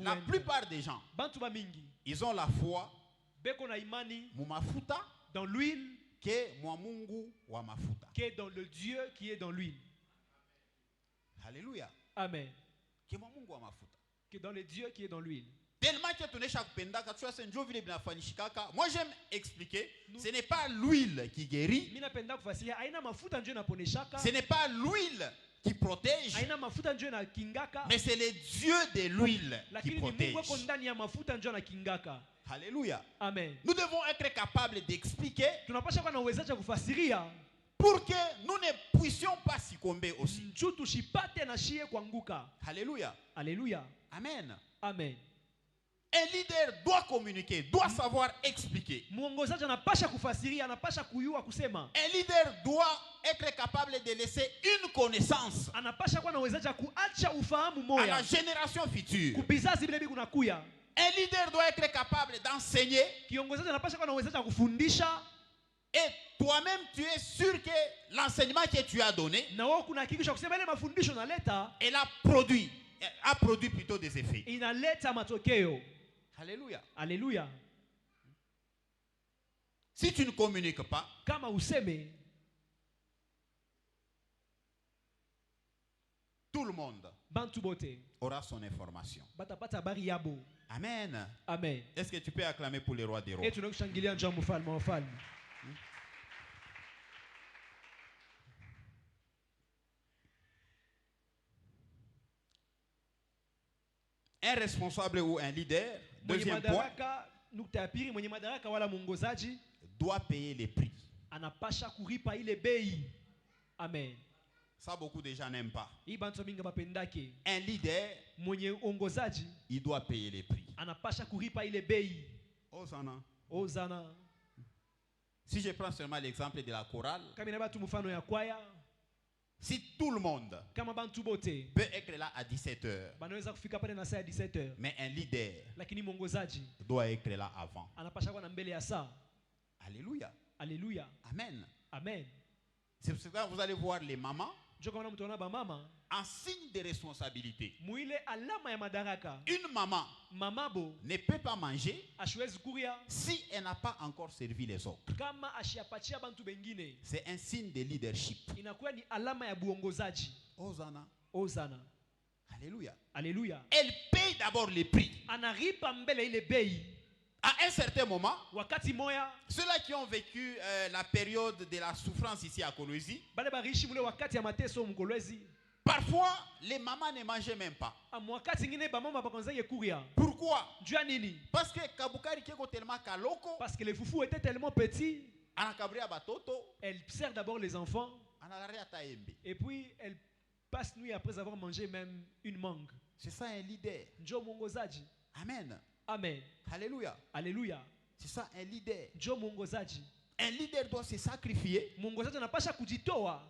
la plupart des gens, ils ont la foi dans l'huile qui est dans le Dieu qui est dans l'huile. Alléluia. Amen. Que dans le Dieu qui est dans l'huile. Tellement que moi j'aime expliquer, ce n'est pas l'huile qui guérit, ce n'est pas l'huile qui protège, mais c'est le Dieu de l'huile qui protège. Alléluia. Amen. Nous devons être capables d'expliquer pour que nous ne puissions pas succomber aussi. Alléluia. Alléluia. Amen. Amen. Un leader doit communiquer, doit savoir expliquer. Un leader doit être capable de laisser une connaissance à la génération future. Un leader doit être capable d'enseigner. Et toi-même, tu es sûr que l'enseignement que tu as donné, elle a produit plutôt des effets. Alléluia. Alléluia. Si tu ne communiques pas, tout le monde aura son information. Amen. Amen. Est-ce que tu peux acclamer pour les rois des rois? Un responsable ou un leader, deuxième point, doit payer les prix. Amen. Ça, beaucoup de gens n'aiment pas. Un leader, il doit payer les prix. Hosanna. Hosanna. Si je prends seulement l'exemple de la chorale, si tout le monde peut être là à 17h, mais un leader doit être là avant. Alléluia. Alléluia. Amen. Amen. C'est pour ça que vous allez voir les mamans en signe de responsabilité. Une maman ne peut pas manger si elle n'a pas encore servi les autres. C'est un signe de leadership. Hosanna. Hosanna. Alléluia. Alléluia. Elle paye d'abord les prix. À un certain moment, ceux-là qui ont vécu la période de la souffrance ici à Kolwezi, parfois les mamans ne mangeaient même pas. Pourquoi? Parce que Kabukari Keko tellement kaloko, parce que les foufous étaient tellement petits, batoto, elle sert d'abord les enfants et et puis elle passe nuit après avoir mangé même une mangue. C'est ça un leader. Njo mwongozaji. Amen. Amen. Alléluia. Alléluia. C'est ça un leader. Njo mwongozaji. Un leader doit se sacrifier. Mwongozaji anapasha kujitoa.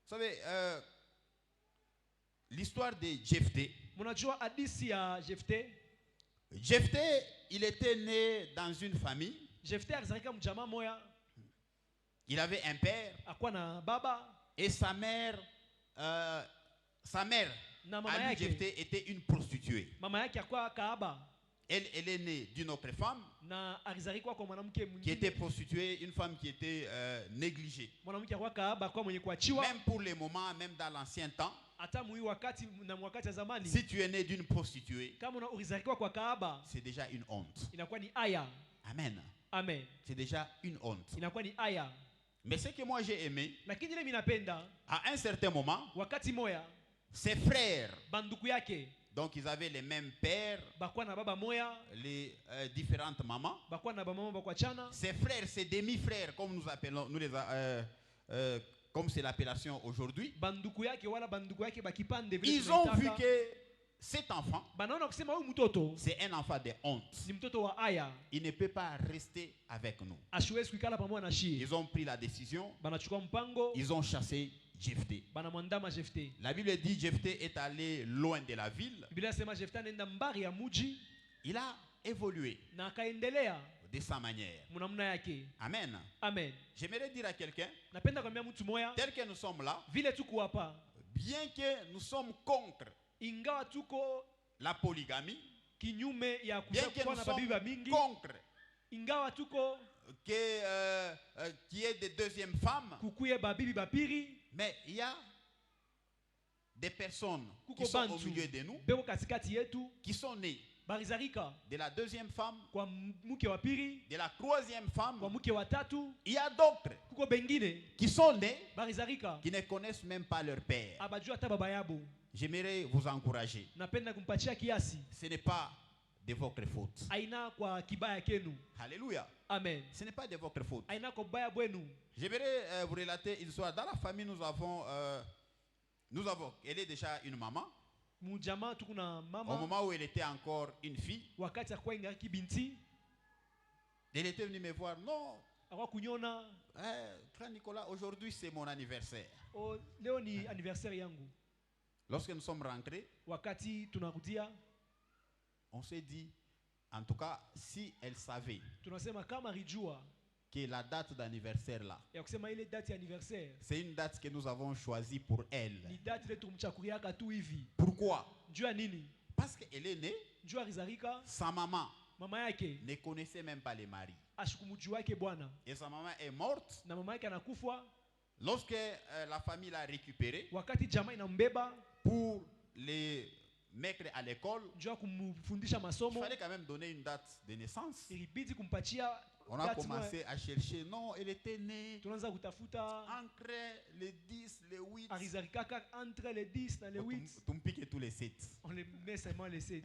Vous savez, l'histoire de Jephthé. Mnajua hadithi ya Jephthé. Jephthé, il était né dans une famille. Jephthé alizalika mjamaa moya. Il avait un père. Akuwa na baba. Et sa mère na mama à lui, yake. Jephthé, était une prostituée. Mama yake akuwa kahaba. Elle est née d'une autre femme Na alizalika kwa mwanamke qui mwingine. était prostituée, une femme qui était négligée. Mwanamke akuwa kahaba kwa mwenye kuachiwa. Même pour les moments, même dans l'ancien temps, Hata mwi wakati na wakati ya zamani. si tu es né d'une prostituée, Kama ulizaliwa kwa kahaba, c'est déjà une honte. inakuwa ni aya. Amen. Amen. C'est déjà une honte. Inakuwa ni aya. Mais ce que moi j'ai aimé, Lakini ile minapenda à un certain moment, wakati moya ses frères, banduku yake donc ils avaient les mêmes pères, bakuwa na baba moya, les différentes mamans. bakuwa na baba mama bakuachana. Ses frères, ses demi-frères, comme nous appelons, comme c'est l'appellation aujourd'hui, Banduku yake wala banduku yake bakipande vile ils ont vu tunaitaka. que cet enfant, Banaona kusema huyu mtoto c'est un enfant de honte. ni mtoto wa aya, Il ne peut pas rester avec nous. ashiwezi kuikala pamoja na shie. Ils ont pris la décision, Banachukua mpango, ils ont chassé Jephthé. banamwandama Jephthé. La Bible dit Jephthé est allé loin de la ville. Biblia inasema Jephthé anaenda mbari ya muji Il a évolué na akaendelea de sa manière. mnamna yake. Amen. Amen. J'aimerais dire à quelqu'un, Napenda kwambia mtu moya, tel que nous sommes là, vile tuko hapa, bien que nous sommes contre ingawa tuko la polygamie, kinyume ya bien que kuwa nous na babibi sommes mingi, contre ingawa tuko qu'il y ait des deuxièmes femmes, kukuye babibi bapiri, mais il y a des personnes kuko qui sont au bantu milieu de nous, beko katikati yetu qui sont nées barizarika de la deuxième femme, kwa mke wa pili, de la troisième femme. kwa mke wa tatu. Il y a d'autres Kuko bengine qui sont nés, barizarika qui ne connaissent même pas leur père. abajua hata baba yabo. J'aimerais vous encourager. Napenda kumpatia kiasi, Ce n'est pas de votre faute. aina kwa kibaya kenu. Alléluia. Amen. Ce n'est pas de votre faute. Aina kwa baya bwenu. J'aimerais vous relater une histoire. Dans la famille, nous avons, elle est déjà une maman. Mujama tukuna Au mama moment où elle était encore une fille, wakati akwa inga kibinti elle était venue me voir. Non, akwa kunyona, frère Nicolas, aujourd'hui c'est mon anniversaire. o leo ni anniversaire yangu. Lorsque nous sommes rentrés, Wakati tunarudia on s'est dit, en tout cas, si elle savait tunasema kama rijua que la date d'anniversaire là, ya kusema ile date ya anniversaire c'est une date que nous avons choisie pour elle. ni date ile tumchakuriaka tu hivi. Pourquoi? Jua nini? Parce qu'elle est née, Jua rizarika sa maman mama yake ne connaissait même pas les maris. ashikumujua yake bwana, Et sa maman est morte. na mama yake anakufa. Lorsque la famille l'a récupérée Wakati jamaa inambeba pour les mettre à l'école, jua kumfundisha il masomo, fallait quand même donner une date de naissance. ilibidi kumpatia On a date commencé à chercher. Non, elle était née tunaanza kutafuta entre les 10, les 8. arizarikaka entre les 10 na les 8, Tu me piques tous les 7. on les met seulement les 7.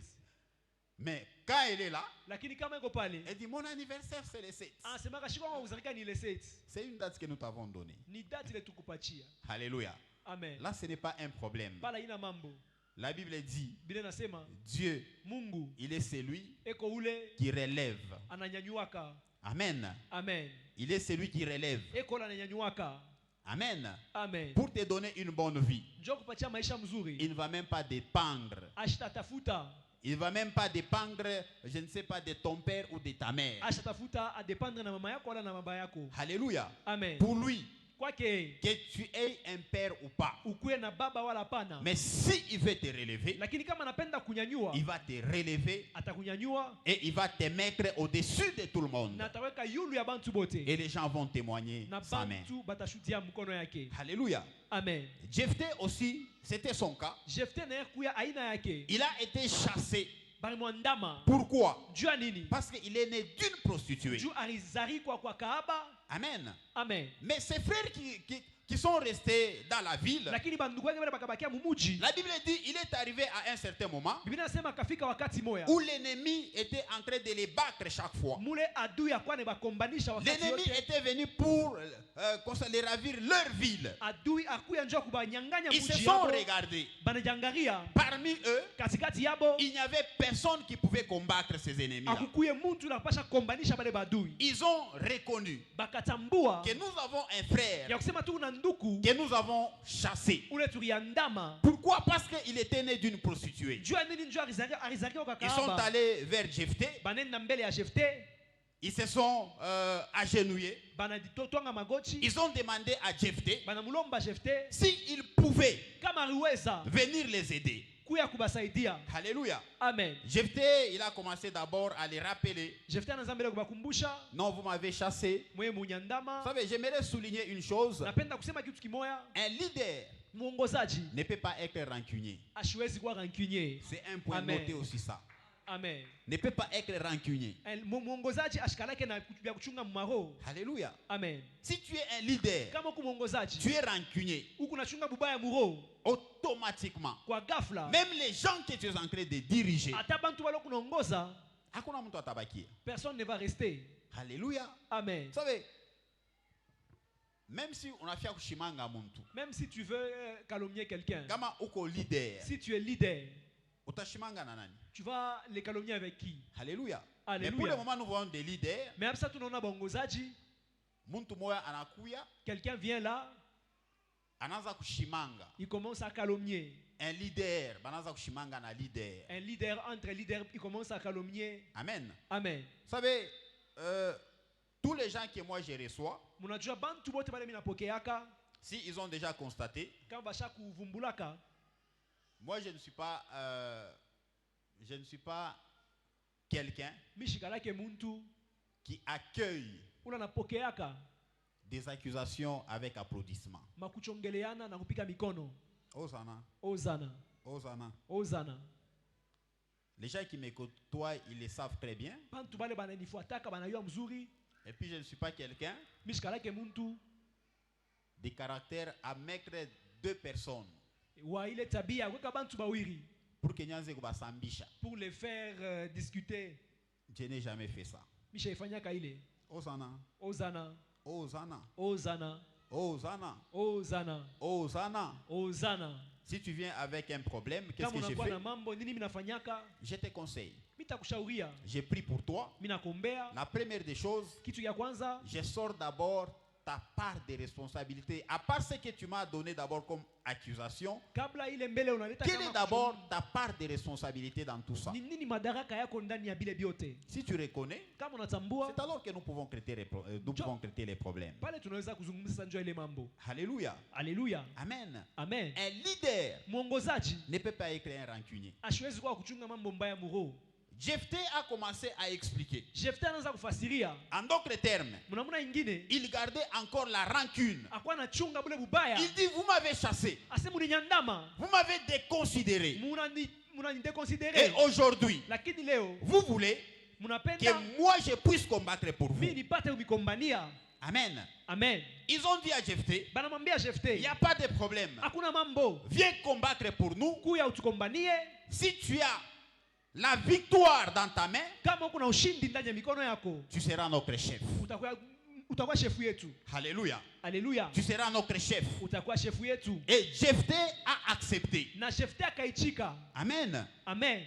Mais quand elle est là, Lakini kama iko pale elle dit mon anniversaire c'est le 7. anasema shika kwa uzarika ni les 7, C'est une date que nous t'avons donnée. ni date ile tukupatia. Alléluia. Amen. Là, ce n'est pas un problème. Pala ina mambo. La Bible dit, Biblia nasema Dieu, Mungu il est celui eko ule qui relève. ananyanyuaka. Amen. Amen. Il est celui qui relève. Eko la ananyanyuaka. Amen. Amen. Pour te donner une bonne vie. Njoo kupatia maisha mzuri. Il ne va même pas dépendre. Ashitatafuta. Il ne va même pas dépendre, je ne sais pas, de ton père ou de ta mère. Ashitatafuta adependre na mama yako wala na baba yako. Alléluia. Amen. Pour lui, Kwake que tu aies un père ou pas. ukuwe na baba wala pana. Mais si il veut te relever, Lakini kama anapenda kunyanyua, il va te relever atakunyanyua et il va te mettre au-dessus de tout le monde. na ataweka yulu ya bantu bote. Et les gens vont témoigner Na sa main. bantu batashutia mkono yake. Alléluia. Amen. Jephthé aussi, c'était son cas. Jephthé na kuya aina yake. Il a été chassé. Balimwandama. Pourquoi? Jua nini? Parce qu'il est né d'une prostituée. Juu alizarikwa kwa kahaba. Amen. Amen. Mais ses frères qui sont restés dans la ville, lakini bandugu wake wale bakabakia mumuji. la Bible dit il est arrivé à un certain moment Biblia inasema kafika wakati moya où l'ennemi était en train de les battre chaque fois. mule adui akwane bakombanisha wakati L'ennemi yote. était venu pour les ravir leur ville. Adui akuya njoo kubanyanganya Ils se muji sont yabo. regardés. Banajangaria Parmi eux, katikati yabo il n'y avait personne qui pouvait combattre ces ennemis-là. akukuye muntu na pasha kombanisha bale badui. Ils ont reconnu Bakatambua que nous avons un frère ya kusema tu na nduku que nous avons chassé. ule tuliandama. Pourquoi? Parce qu'il était né d'une prostituée. Jua nini njoo arizaki Ils sont wakakaaba. allés vers Jephthé. Banenda mbele ya Jephthé. Ils se sont agenouillés. Banaditotwanga magoti. Ils ont demandé à Jephthé Banamulomba Jephthé s'il pouvait kama aliweza venir les aider. kuya kubasaidia. Alléluia. Amen. Jephthé, il a commencé d'abord à les rappeler. Jephthé anaanza mbele kubakumbusha Non, vous m'avez chassé. mwe munyandama. Vous savez, j'aimerais souligner une chose. Napenda kusema kitu kimoya. Un leader Mwongozaji ne peut pas être rancunier. ashiwezi kuwa rancunier. C'est un point. Amen. Notez aussi ça. Amen. Ne peut pas être rancunier. Mwongozaji ashikalake na vya kuchunga mmaro. Alléluia. Amen. Si tu es un leader, Kama uko mwongozaji tu es rancunier, huku nachunga bubaya muro automatiquement, kwa ghafla, même les gens que tu es en train de diriger, hata bantu wale kunaongoza, hakuna mtu atabakia. personne ne va rester. Alléluia. Amen. Vous savez, même si on a fait kushimanga muntu, Même si tu veux calomnier quelqu'un, kama uko leader, si tu es leader, utashimanga na nani? tu vas les calomnier avec qui? Alléluia. Alléluia. Mais pour le moment, nous voyons des leaders. Mais après ça, tunaona bongozaji, Muntu moya anakuya, quelqu'un vient là, anaanza kushimanga. il commence à calomnier. Un leader, banaanza kushimanga na leader. Un leader, entre leaders, il commence à calomnier. Amen. Amen. Vous savez, tous les gens que moi je reçois, Munajua bantu bote bale minapokeaka, si ils ont déjà constaté, kama basha kuvumbulaka, moi je ne suis pas quelqu'un mishikalake muntu, qui accueille ula napokeaka, des accusations avec applaudissement. makuchongeleana na kupika mikono. Hosanna, Ozana, Hosanna. Ozana. Les gens qui me côtoient, ils le savent très bien. Bantu bale bananifuataka banayua mzuri, Et puis je ne suis pas quelqu'un mishikalake muntu, de caractère à mettre deux personnes wa ile tabia kweka bantu bawiri pour que nyanze kubasambisha. pour les faire discuter. Je n'ai jamais fait ça. Mishaifanyaka ile. Hosanna, Ozana, Hosanna, Ozana, Hosanna, Ozana, Hosanna. Ozana. Si tu viens avec un problème, qu'est-ce Kama que j'ai unakuwa fait? na mambo nini minafanyaka, Je te conseille. mitakushauria, J'ai pris pour toi. minakuombea. La première des choses, Kitu ya kwanza, je sors d'abord ta part de responsabilité. À part ce que tu m'as donné d'abord comme accusation, kabla ile mbele unaleta quelle kama est d'abord ta part de responsabilité dans tout ça? ni nini madaraka yako ndani ya bile biote. Si tu reconnais, Kama unatambua, c'est alors que nous pouvons traiter les problèmes. pale tunaweza kuzungumza njoo ile mambo. Alléluia. Haleluya. Amen. Amen. Un leader Mwongozaji ne peut pas être un rancunier. ashiwezi kuwa kuchunga mambo mbaya muro. Jephthé a commencé à expliquer. Jephthé anaanza kufasiria. En d'autres termes, Mnamuna ingine, il gardait encore la rancune. akwa anachunga bule bubaya. Il dit, vous m'avez chassé, Ase muninyandama, vous m'avez déconsidéré. munani déconsidéré. Et aujourd'hui, Lakini leo vous voulez munapenda que moi je puisse combattre pour vous. mimi nipate umikombania. Amen. Amen. Ils ont dit à Jephthé, Banamwambia il Jephthé, n'y a pas de problème. hakuna mambo. Viens combattre pour nous. Kuya utukombanie. Si tu as la victoire dans ta main, Kama kuna ushindi ndani ya mikono yako, tu seras notre chef. utakuwa shefu yetu. Alléluia. Haleluya. Tu seras notre chef. Utakuwa shefu yetu. Et Jephthé a accepté. Na Jephthé akaichika. Amen. Amen.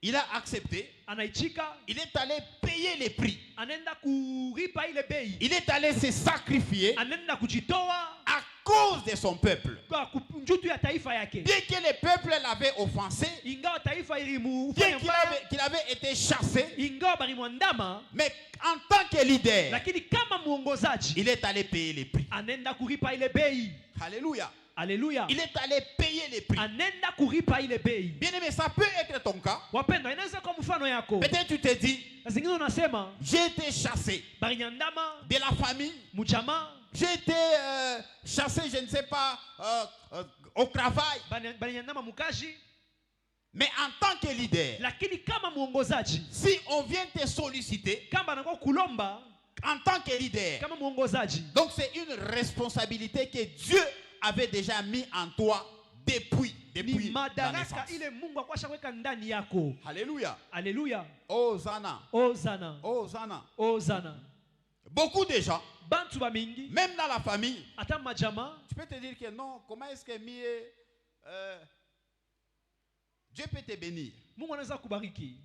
Il a accepté. Anaichika, Il est allé payer les prix. anaenda kuripa ile bei. Il est allé se sacrifier Anaenda kujitoa à cause de son peuple. kwa njutu ya taifa yake. Bien que le peuple l'avait offensé, Ingawa taifa bien ilimufanya mbaya, qu'il avait été chassé, ingawa balimwandama, mais en tant que leader, lakini kama mwongozaji il est allé payer les prix. anaenda kuripa ile bei. Alléluia. Haleluya. Il est allé payer les prix. Anaenda kuripa ile bei. Bien aimé, ça peut être ton cas. Wapendwa, inaweza kuwa mfano yako. Peut-être tu te dis, Na zingine unasema j'ai été chassé barinyandama, de la famille. mujama, J'ai été chassé, je ne sais pas, au travail. barinyandama mukaji, Mais en tant que leader, lakini kama mwongozaji si on vient te solliciter, kama anakuwa kulomba, en tant que leader. kama mwongozaji. Donc c'est une responsabilité que Dieu avait déjà mis en toi depuis Ni la madaraka naissance. ile Mungu akwasha weka ndani yako. Alléluia. Alléluia. Hosanna. Ozana. Hosanna. Ozana. Beaucoup de gens, Bantu ba mingi, même dans la famille, ata majama, tu peux te dire que non, comment est-ce que Dieu peut te bénir. Mungu anaweza kubariki.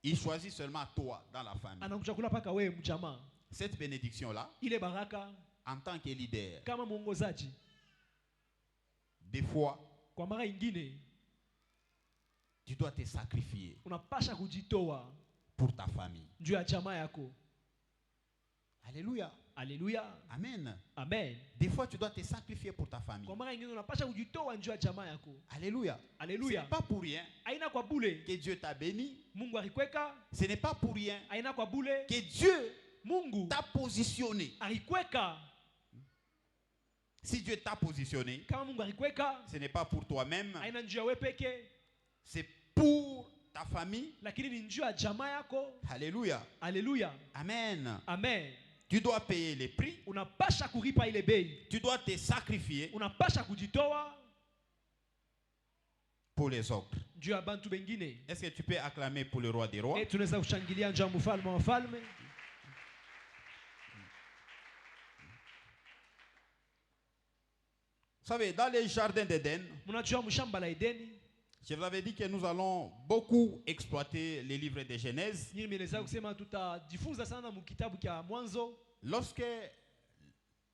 Il choisit seulement toi dans la famille. Anakuchagula paka wewe mjamaa. Cette bénédiction-là, Ile baraka en tant que leader, kama mwongozaji. des fois, Kwa mara ingine tu dois te sacrifier unapasha kujitoa pour ta famille. juu ya jamaa yako. Alléluia. Alléluia. Amen. Amen. Des fois, tu dois te sacrifier pour ta famille. Kwa mara ingine unapasha kujitoa juu ya jamaa yako. Alléluia. Alléluia. Ce n'est pas pour rien Aina kwa bule que Dieu t'a béni. Mungu alikweka. Ce n'est pas pour rien Aina kwa bule que Dieu Mungu t'a positionné. alikweka. Si Dieu t'a positionné, Kama Mungu alikweka, ce n'est pas pour toi-même, aina njuu ya wewe peke, c'est pour ta famille. lakini ni njuu ya jamaa yako. Alléluia. Alléluia. Amen. Amen. Tu dois payer les prix. Unapasha kulipa ile bei. Tu dois te sacrifier Unapasha kujitoa pour les autres. juu ya bantu bengine. Est-ce que tu peux acclamer pour le roi des rois? Tunaweza kushangilia njuu ya mfalme wa wafalme. Vous savez, dans les jardins d'Éden, Mnajua mshamba la Edeni. je vous avais dit que nous allons beaucoup exploiter les livres de Genèse. Nimeleza kusema tutajifunza sana mkitabu cha Mwanzo. Lorsque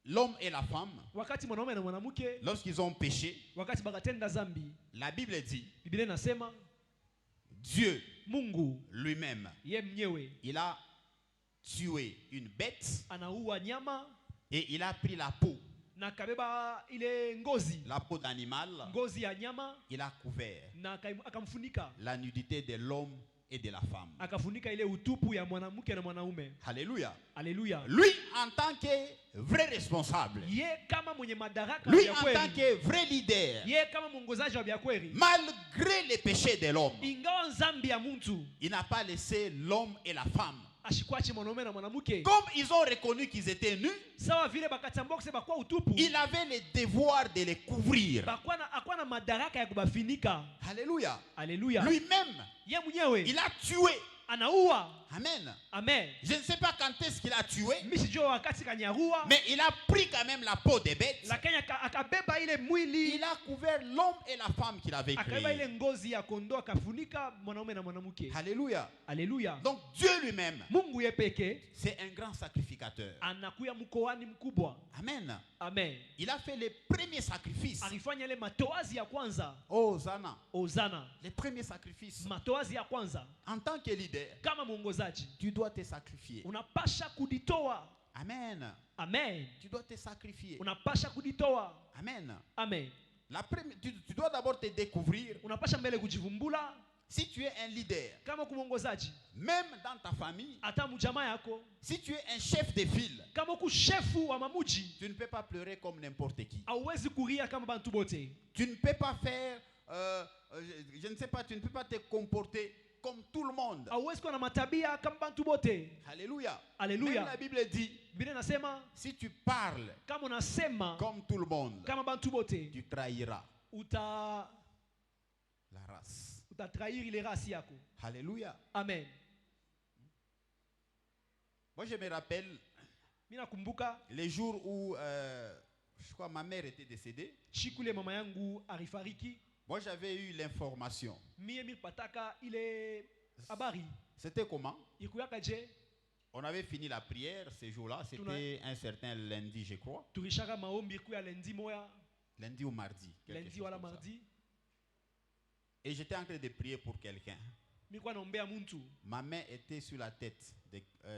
l'homme et la femme, Wakati mwanaume na mwanamke lorsqu'ils ont péché, wakati bakatenda zambi, la Bible dit, Biblia inasema Dieu Mungu lui-même, ye mwenyewe il a tué une bête anaua nyama et il a pris la peau, na kabeba ile ngozi, la peau d'animal, ngozi ya nyama il a couvert na akamfunika, la nudité de l'homme et de la femme. akafunika ile utupu ya mwanamke na mwanaume. Alléluia. Alléluia. Lui, en tant que vrai responsable, Ye kama mwenye madaraka lui, ya en tant kweli, que vrai leader, ye kama mwongozaji wa vya kweli, malgré les péchés de l'homme, ingawa zambi ya mtu il n'a pas laissé l'homme et la femme. ashikwache mwanaume na mwanamke, Comme ils ont reconnu qu'ils étaient nus, sawa vile bakatambua kusema kwa utupu, il avait le devoir de les couvrir. akwa na madaraka ya kubafinika. Alléluia. Alléluia. Lui-même, Ye mwenyewe il a tué. anaua. Amen. Amen. Je ne sais pas quand est-ce qu'il a tué, Mimi sijua wakati kanyarua, mais il a pris quand même la peau des bêtes. lakini akabeba ile mwili, Il a couvert l'homme et la femme qu'il avait akabeba ile créés. ngozi ya kondoo akafunika mwanaume na mwanamke. Alléluia. Alléluia. Donc Dieu lui-même, Mungu ye peke c'est un grand sacrificateur. anakuya mkoani mkubwa. Amen. Amen. Il a fait les premiers sacrifices. Alifanya ile matoazi ya kwanza. Hosanna. Ozana. Les premiers sacrifices. Matoazi ya kwanza. En tant que leader, Kama mwongozaji, tu dois te sacrifier. unapasha kuditoa. Amen. Amen. Tu dois te sacrifier. Unapasha kuditoa. Amen. Amen. Tu dois d'abord te découvrir. Unapasha mbele kujivumbula. Si tu es un leader, Kama kumwongozaji, même dans ta famille, hata mjamaa yako, si tu es un chef de file, kama uku shefu wa mamuji, tu ne peux pas pleurer comme n'importe qui. hauwezi kuria kama bantu bote. Tu ne peux pas faire, je ne sais pas, tu ne peux pas te comporter comme tout le monde. Hauwezi kuwa na matabia kama bantu bote. Alléluia. Alléluia. Même la Bible dit, Biblia inasema si tu parles kama unasema comme tout le monde, kama bantu bote, tu trahiras la race. utatrahiri ile rasi yako. Alléluia. Amen. Moi, je me rappelle Mimi nakumbuka les jours où, je crois, ma mère était décédée. siku ile mama yangu alifariki. Moi, j'avais eu l'information. Mimi pataka ile habari. C'était comment? Ikuyaka je, On avait fini la prière ce jour-là. C'était un certain lundi, je crois. tulishaka maombi ikuya lendi moya, Lundi ou mardi. quelque lendi chose wala comme ça. mardi. Et j'étais en train de prier pour quelqu'un. Mimi kwa naombea muntu. Ma main était sur la tête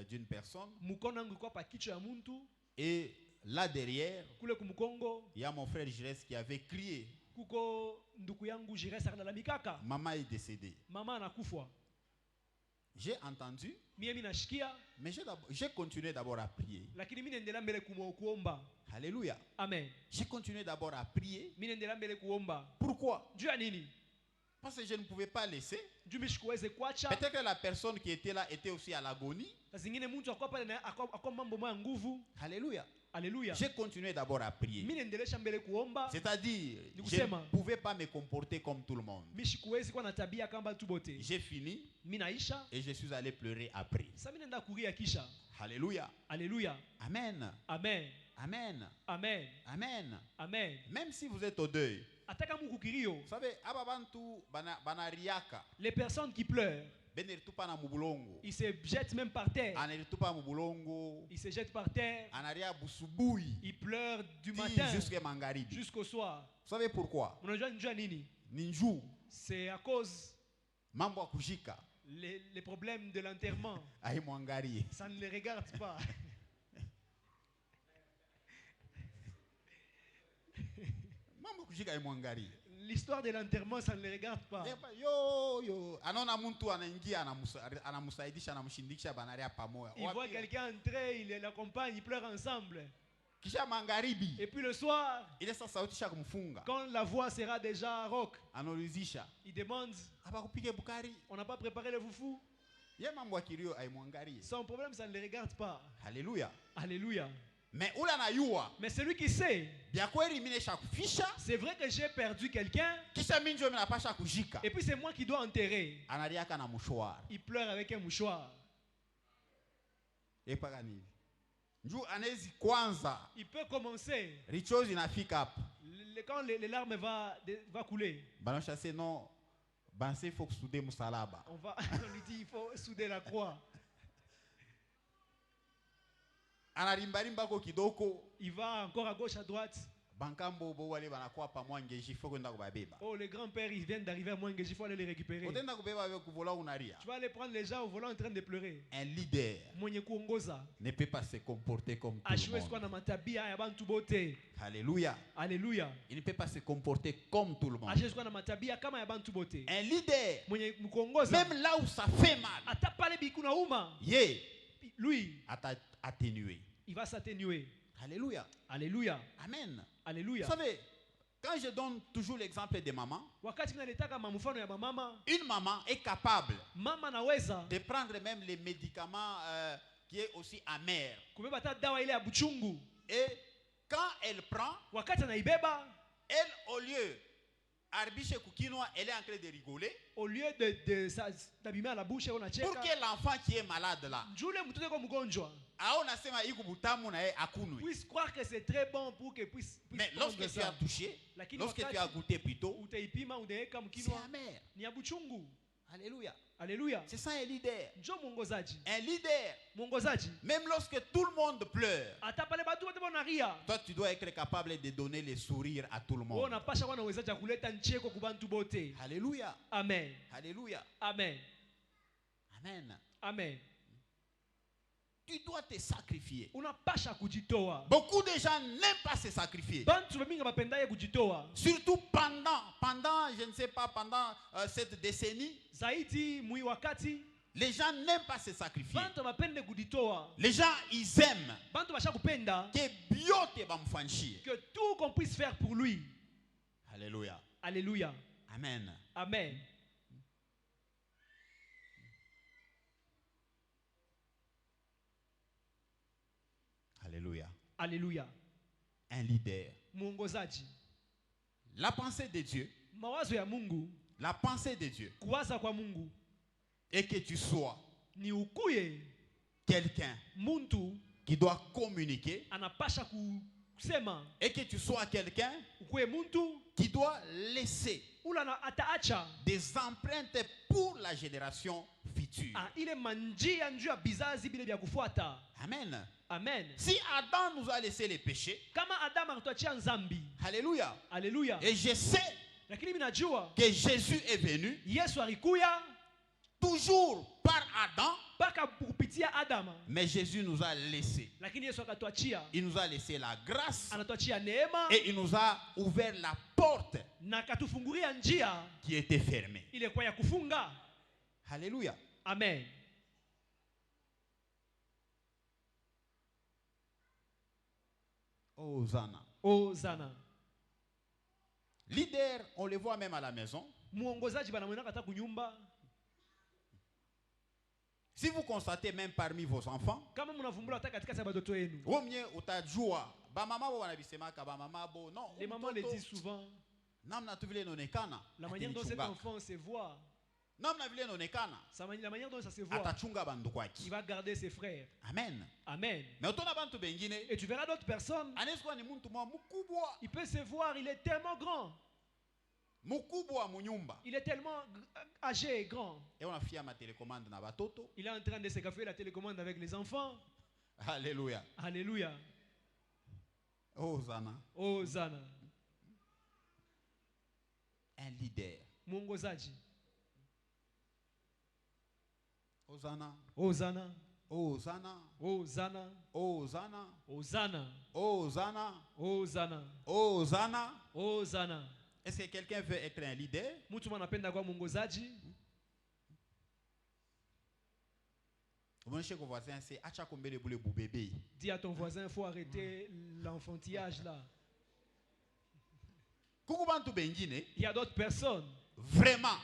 d'une personne. Mkono wangu kwa pa kichwa ya muntu. Et là derrière, Kule kumkongo il y a mon frère Jires qui avait crié. kuko nduku yangu Jiresa akalalamikaka, Maman est décédée. mama anakufa. J'ai entendu, Mimi nashikia, mais j'ai continué d'abord à prier. lakini mimi naendelea mbele kuomba. Alléluia. Amen. J'ai continué d'abord à prier. Mimi naendelea mbele kuomba. Pourquoi? Juu ya nini? Parce que je ne pouvais pas laisser. juu mimi sikuweze kuacha. Peut-être que la personne qui était là était aussi à l'agonie. Na zingine mtu akwa pale na akwa mambo moya nguvu. Alléluia. Alléluia. J'ai continué d'abord à prier. Mimi naendelesha mbele kuomba. C'est-à-dire, Ni je ne kusema, pouvais pas me comporter comme tout le monde. mimi sikuwezi kuwa na tabia kama watu wote. J'ai fini Mimi naisha. et je suis allé pleurer après. Sasa mimi naenda kulia kisha. Alléluia. Alléluia. Amen. Amen. Amen. Amen. Amen. Amen. Même si vous êtes au deuil, Ataka Mungu kirio. vous savez, ababantu banariaka, Les personnes qui pleurent, beniritupa na mubulongo, ils se jettent même par terre. aniritupa mubulongo, Ils se jettent par terre. anaria busubui, Ils pleurent du ti matin jusqu'à mangaribi. jusqu'au soir. Vous savez pourquoi? Unajua njua nini? Ninju, C'est à cause mambo ya kujika, les problèmes de l'enterrement. ahi mwangarie. Ça ne les regarde pas. Mambo ya kujika ahi mwangarie. L'histoire de l'enterrement, ça ne les regarde pas. Yo, anaona mtu anaingia anamusaidisha anamshindikisha banaria pamoja. Il voit quelqu'un entrer, il l'accompagne, ils pleurent ensemble. Kisha mangaribi, Et puis le soir, ile sasa sauti sha kumfunga. quand la voix sera déjà rauque, Anaulizisha, il demande, abakupige bukari. on n'a pas préparé le foufou. Ye mambo ya kilio aimwangarie. Son problème, ça ne les regarde pas. Alléluia. Alléluia. Mais ula na yua, Mais celui qui sait, bia kweli mine sha kufisha, c'est vrai que j'ai perdu quelqu'un, kisha minjo mina pasha kujika. et puis c'est moi qui dois enterrer. Anariaka na mouchoir. Il pleure avec un mouchoir. Epaka nini? Nju anezi kwanza, Il peut commencer. richozi inafika hapa. Quand les larmes va couler, Bana chasse non, banse faut souder musalaba. on lui dit il faut souder la croix. Anarimbarimba ko kidoko. Il va encore à gauche, à droite. Bankambo bo wale banakuwa pa mwangeji faut kwenda kubabeba. Oh, les grands-pères, ils viennent d'arriver à Mwangeji, il faut aller les récupérer. Utenda kubeba avec kuvola unaria. Tu vas aller prendre les gens au volant en train de pleurer. Un leader Mwenye kuongoza. ne peut pas se comporter comme tout le Ashwezi kuwa monde. na matabia ya bantu bote. Alléluia. Alléluia. Il ne peut pas se comporter comme tout le monde. Ashwezi kuwa na matabia kama ya bantu bote. Un leader, Mwenye kuongoza. même là où ça fait mal, Ata pale bikuna uma. yeah, Lui, atténué. il va s'atténuer. Alléluia. Alléluia. Amen. Alléluia. Vous savez, quand je donne toujours l'exemple de maman, Wakati naletaka mamufano ya mamama, une maman est capable mama naweza de prendre même les médicaments qui est aussi amer. kubeba hata dawa ile ya buchungu. Et quand elle prend, Wakati anaibeba, elle, au lieu arbiche kukinwa, elle est en train de rigoler au lieu d'abîmer à la bouche, on a pour que l'enfant qui est malade là, Jule mtoto yuko mgonjwa aona sema iko butamu na yeye akunwe. puisse croire que c'est très bon pour que puisse Mais prendre lorsque tu ça. as touché, Lakini lorsque wakati tu as goûté plutôt, utaipima udaweka c'est mkinwa amer. ni ya buchungu. Alléluia. Alléluia. C'est ça un leader. Njo mwongozaji. Un leader, Mwongozaji. même lorsque tout le monde pleure, Hata pale batu wote wanalia. toi tu dois être capable de donner le sourire à tout le Wewe monde. unapasha kuwa na uwezaji wa kuleta ncheko kwa bantu bote. Alléluia. Amen. Alléluia. Amen. Amen. Amen. Tu dois te sacrifier. Unapasha kujitoa. Beaucoup de gens n'aiment pas se sacrifier. Bantu mingi bapendaye kujitoa. Surtout pendant, je ne sais pas, pendant cette décennie, Zaidi mwi wakati les gens n'aiment pas se sacrifier. bantu bapende kujitoa. Les gens, ils aiment Bantu basha kupenda que biote bamfanchie. que tout qu'on puisse faire pour lui. Alléluia. Alléluia. Amen. Amen. Alléluia. Alléluia. Un leader. Mwongozaji. La pensée de Dieu, Mawazo ya Mungu, la pensée de Dieu, kuwaza kwa Mungu est que tu sois ni ukuye quelqu'un muntu qui doit communiquer anapasha kusema, et que tu sois quelqu'un ukuye muntu qui doit laisser ula na ataacha des empreintes pour la génération future. ile manjia njuu ya bizazi bile vya kufuata. Amen. Amen. Si Adam nous a laissé les péchés, Kama Adam akatuachia nzambi. alléluia. Alléluia. Et je sais Lakini mimi najua que Jésus est venu Yesu alikuya toujours par Adam, mpaka kupitia Adam. mais Jésus nous a laissé. Lakini Yesu akatuachia, Il nous a laissé la grâce anatuachia neema et il nous a ouvert la porte na akatufungulia njia qui était fermée. ile kwa ya kufunga. Alléluia. Amen. Hosanna. Hosanna. Leader, on le voit même à la maison. muongozaji banamwendaka hata kunyumba. Si vous constatez même parmi vos enfants, Kama mnavumbula hata katikati ya batoto yenu, omye utajua ba mama bo wanabisemaka ba mama bo non. les mamans le disent souvent, Namna tu vile inaonekana. la manière dont cet atanichunga. enfant se voit, Namna vile inaonekana. la manière dont ça se voit, Atachunga banduku il yake. va garder ses frères. Amen. Amen. Mais utona bantu bengine, Et tu verras d'autres personnes, anesikuwa ni muntu mwa mukubwa. il peut se voir, il est tellement grand, Mukubwa munyumba. il est tellement âgé et grand. Et on a fait ma télécommande na batoto. Il est en train de se café la télécommande avec les enfants. Alléluia. Alléluia. Hosanna. Hosanna. Un leader. Mwongozaji. Hosanna. Hosanna. Hosanna. Hosanna. Hosanna. Hosanna. Hosanna. Hosanna. Hosanna. Hosanna. Est-ce que quelqu'un veut être un leader? Mtu anapenda kuwa mwongozaji? Mon voisin, c'est acha kombele boule bou bébé. Dis à ton voisin, il faut arrêter l'enfantillage là. Kuku bantu bengine, Il y a d'autres personnes, vraiment.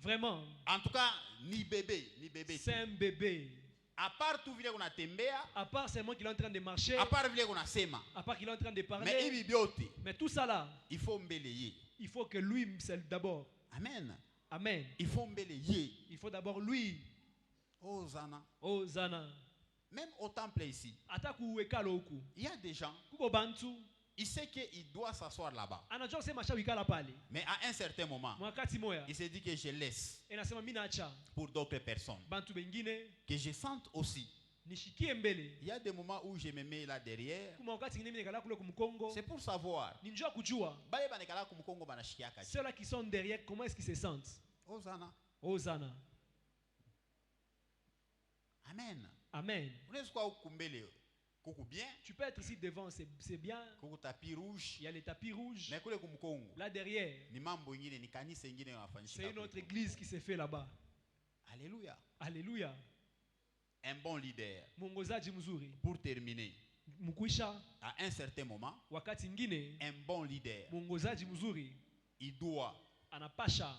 vraiment, En tout cas, ni bébé. c'est un bébé. À part tout vile qu'on a tembea, À part seulement qu'il est en train de marcher, à part vile qu'on a sema. à part qu'il est en train de Mais parler, ibi biote, mais tout ça là, il faut mbeleye. il faut que lui, c'est d'abord. Amen. Amen. Il faut mbeleye. Il faut d'abord lui. Hosanna. Hosanna. Même au temple ici, Hata kuwekalo huku. il y a des gens, Kuko bantu, il sait qu'il doit s'asseoir là-bas. anajua kusema shawikala pale. Mais à un certain moment, Mwakati moya, il se dit que je laisse inasema mimi naacha pour d'autres personnes. bantu bengine Que je sente aussi. nishikie mbele. Il y a des moments où je me mets là derrière. Kuma wakati ngine mimi nikala kule kumkongo, C'est pour savoir. ninjua kujua Baye banekala kumukongo banashikiaka. ceux-là qui sont derrière, comment est-ce qu'ils se sentent. Hosanna. Hosanna. Amen. Amen. Unaweza kuwa huku mbele kuku bien, Tu peux être ici devant, c'est bien. kuku tapis rouge, Il y a les tapis rouges. mais kule kumkongo Là derrière, ni mambo ingine, ni kanisa ingine wanafanyishika. c'est une autre kule. église qui s'est fait là-bas. Alléluia. Alléluia. Un bon leader. Mwongozaji mzuri. Pour terminer, Mkwisha à un certain moment, wakati ngine un bon leader, mwongozaji mzuri il doit anapasha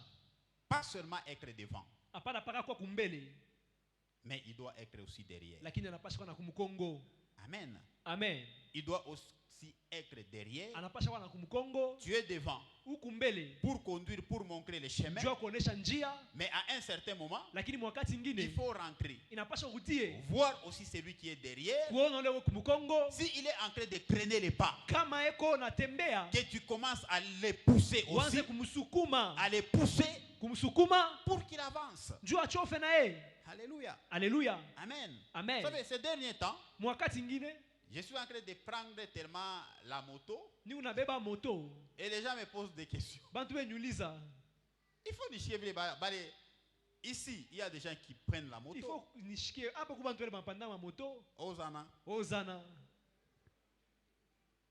pas seulement être devant, hapana paka kwa kumbele, mais il doit être aussi derrière. lakini anapasha kwa na kumkongo. Amen. Amen. Il doit aussi être derrière. Anapasha kwa na kumkongo Tu es devant huku mbele, pour conduire, pour montrer le chemin. jua kuonesha njia, Mais à un certain moment, lakini mwakati il ngine faut rentrer. inapasha urudie Voir aussi celui qui est derrière. kuona ule kumkongo, S'il est en train de traîner les pas, kama eko natembea que tu commences à les pousser aussi, uanze kumsukuma, à les pousser kumsukuma pour qu'il avance. jua chofe na yeye. Alléluia. Alléluia. Amen. Amen. Vous savez, ces derniers temps, Mwakati ngine je suis en train de prendre tellement la moto ni unabeba moto, et les gens me posent des questions. bantu benyuliza, Il faut nichier ici, il y a des gens qui prennent la moto. il faut nishikie hapo kwa bantu wale bapanda ma moto. Hosanna. Hosanna.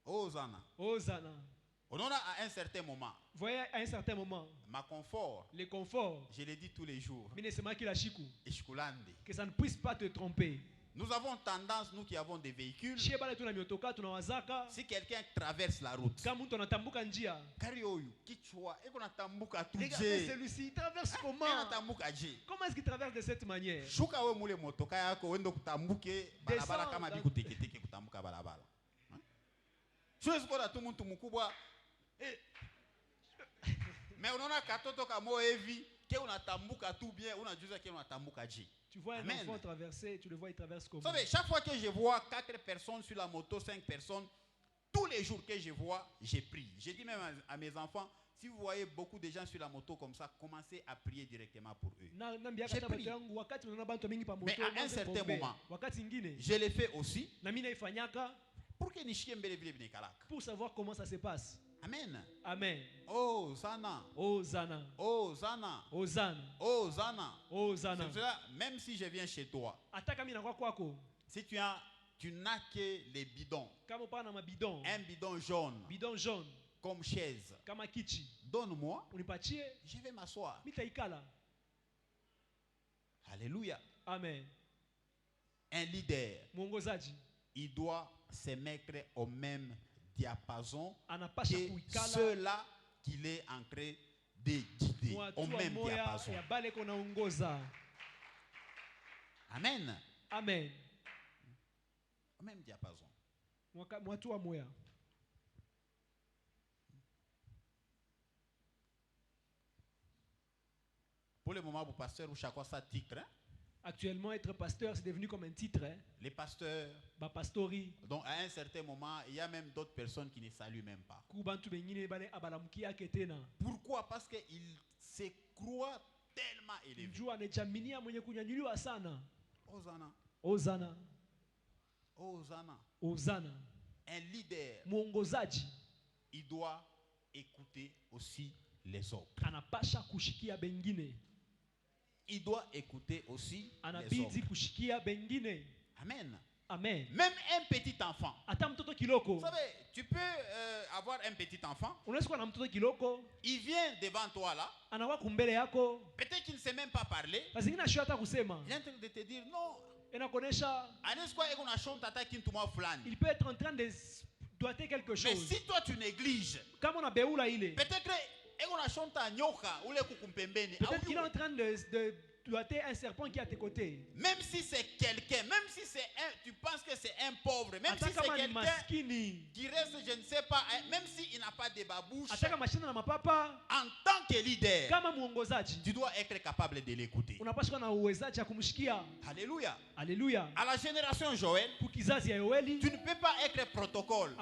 Hosanna. Hosanna. On en a à un certain moment. Voyez, à un certain moment, Ma confort, le confort, je le dis tous les jours. minesema kila shiku, Ishkulande. que ça ne puisse pas te tromper. Nous avons tendance, nous qui avons des véhicules, Shie bale tuna miotoka tunawazaka, si quelqu'un traverse la route, kama mtu anatambuka njia, kari oyu, kichwa, eko natambuka regardez tuje. celui-ci, il traverse Eko comment? natambuka je. Comment est-ce qu'il traverse de cette manière? Shuka we mule motoka yako wendo kutambuke barabara Descends kama dans- biku teketeke kutambuka barabara. Siwezi kuona tu mtu mkubwa. Mais unaona katoto kamo hivi, ke unatambuka tu bien, unajuza ke unatambuka je. Tu vois un Amen. enfant traverser, tu le vois, il traverse Vous comment? savez, chaque fois que je vois 4 personnes sur la moto, 5 personnes, tous les jours que je vois, j'ai prie. J'ai dit même à mes enfants, si vous voyez beaucoup de gens sur la moto comme ça, commencez à prier directement pour eux. Naambiaka J'ai hata pris. batu yangu wakati unaona bantu mingi pa moto, Mais à un mwanze certain kuombea. moment, wakati ingine Je l'ai fait aussi na mimi naifanyaka pour que nishikie mbele vile vinakalaka. pour savoir comment ça se passe. Amen. Amen. Oh, Zana. Hosanna. Oh, Zana. Hosanna. Oh, Zana. C'est Hosanna. pour cela, même si je viens chez toi, Hata kama inakuwa kwako, si tu n'as que les bidons, kama upana na mabidon, un bidon jaune bidon jaune, comme chaise, kama kichi, donne-moi, unipatie, je vais m'asseoir. mitaikala. Alléluia. Amen. Un leader, Mwongozaji il doit se mettre au même diapason anapasha que kuikala ceux-là qu'il est en train guider au Mwatua même moya diapason. ya bale ko naongoza. Amen. Amen. Au même diapason. Mwatua moya. Pour le moment, vous pasteur ou chacun sa titre. Hein? Actuellement, être pasteur, c'est devenu comme un titre. Hein? Les pasteurs. Pastori. Donc à un certain moment, il y a même d'autres personnes qui ne saluent même pas. Pourquoi? Parce qu'ils se croient tellement élevés. Hosanna. Hosanna. Hosanna. Hosanna. Un leader, Mwongozaji il doit écouter aussi les autres. anapasha kushikia bengine. Il doit écouter aussi les Anabidi autres. kushikia bengine. Amen. Amen. Même un petit enfant. Ata mtoto kiloko. Vous savez, tu peux avoir un petit enfant. Unaweza kuwa na mtoto kiloko. Il vient devant toi là. Anakuwa kumbele yako. Peut-être qu'il ne sait même pas parler. Lazima ashio hata kusema. Il est en train de te dire non. Inakonesha il peut être en train de doiter quelque chose. Mais si toi tu négliges, kama unabeula ile. Peut-être qu'il est en train de doiter un serpent qui est à tes côtés. Même si c'est quelqu'un, même si c'est tu penses que c'est un pauvre, même si c'est quelqu'un qui reste, je ne sais pas, même s'il n'a pas de babouche, en tant que leader, tu dois être capable de l'écouter. Alléluia. Alléluia. À la génération Joël, tu ne peux pas être protocole.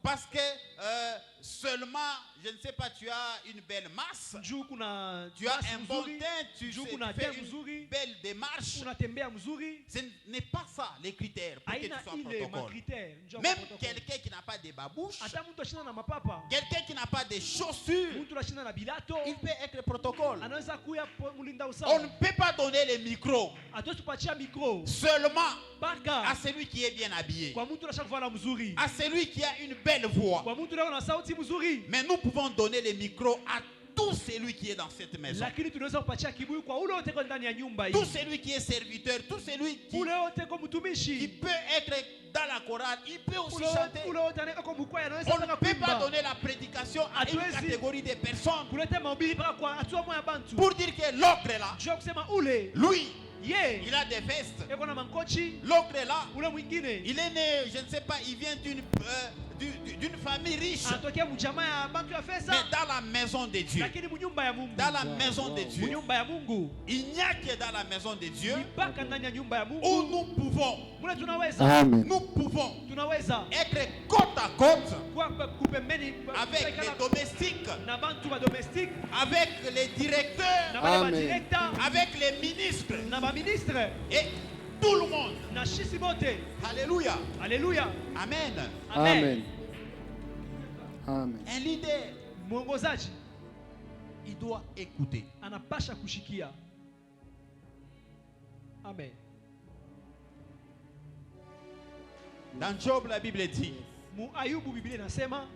Parce que seulement, je ne sais pas, tu as une belle masse, tu as un bon teint, tu fais une belle démarche. Ce n'est pas ça les critères pour que tu sois protocole. Même quelqu'un qui n'a pas de babouche, quelqu'un qui n'a pas de chaussures, il peut être protocole. On ne peut pas donner le micro seulement à celui qui est bien habillé, à celui qui a une belle voix. Mais nous pouvons donner le micro à tout celui qui est dans cette maison. Tout celui qui est serviteur, tout celui qui peut être dans la chorale, il peut aussi chanter. On ne peut pas donner la prédication à une catégorie de personnes pour dire que l'autre est là, lui, il a des vestes. L'autre est là, il est né, je ne sais pas, il vient d'une famille riche. Mais dans la maison de Dieu, dans la maison de Dieu, il n'y a que dans la maison de Dieu où nous pouvons, nous pouvons être côte à côte avec les domestiques, avec les directeurs, avec les ministres et tout le monde. Alléluia. Alléluia. Amen. Amen. Amen. Un leader, mwongozaji, il doit écouter. anapasha kushikia. Amen. Dans Job, la Bible dit, Mu Ayubu Biblia inasema,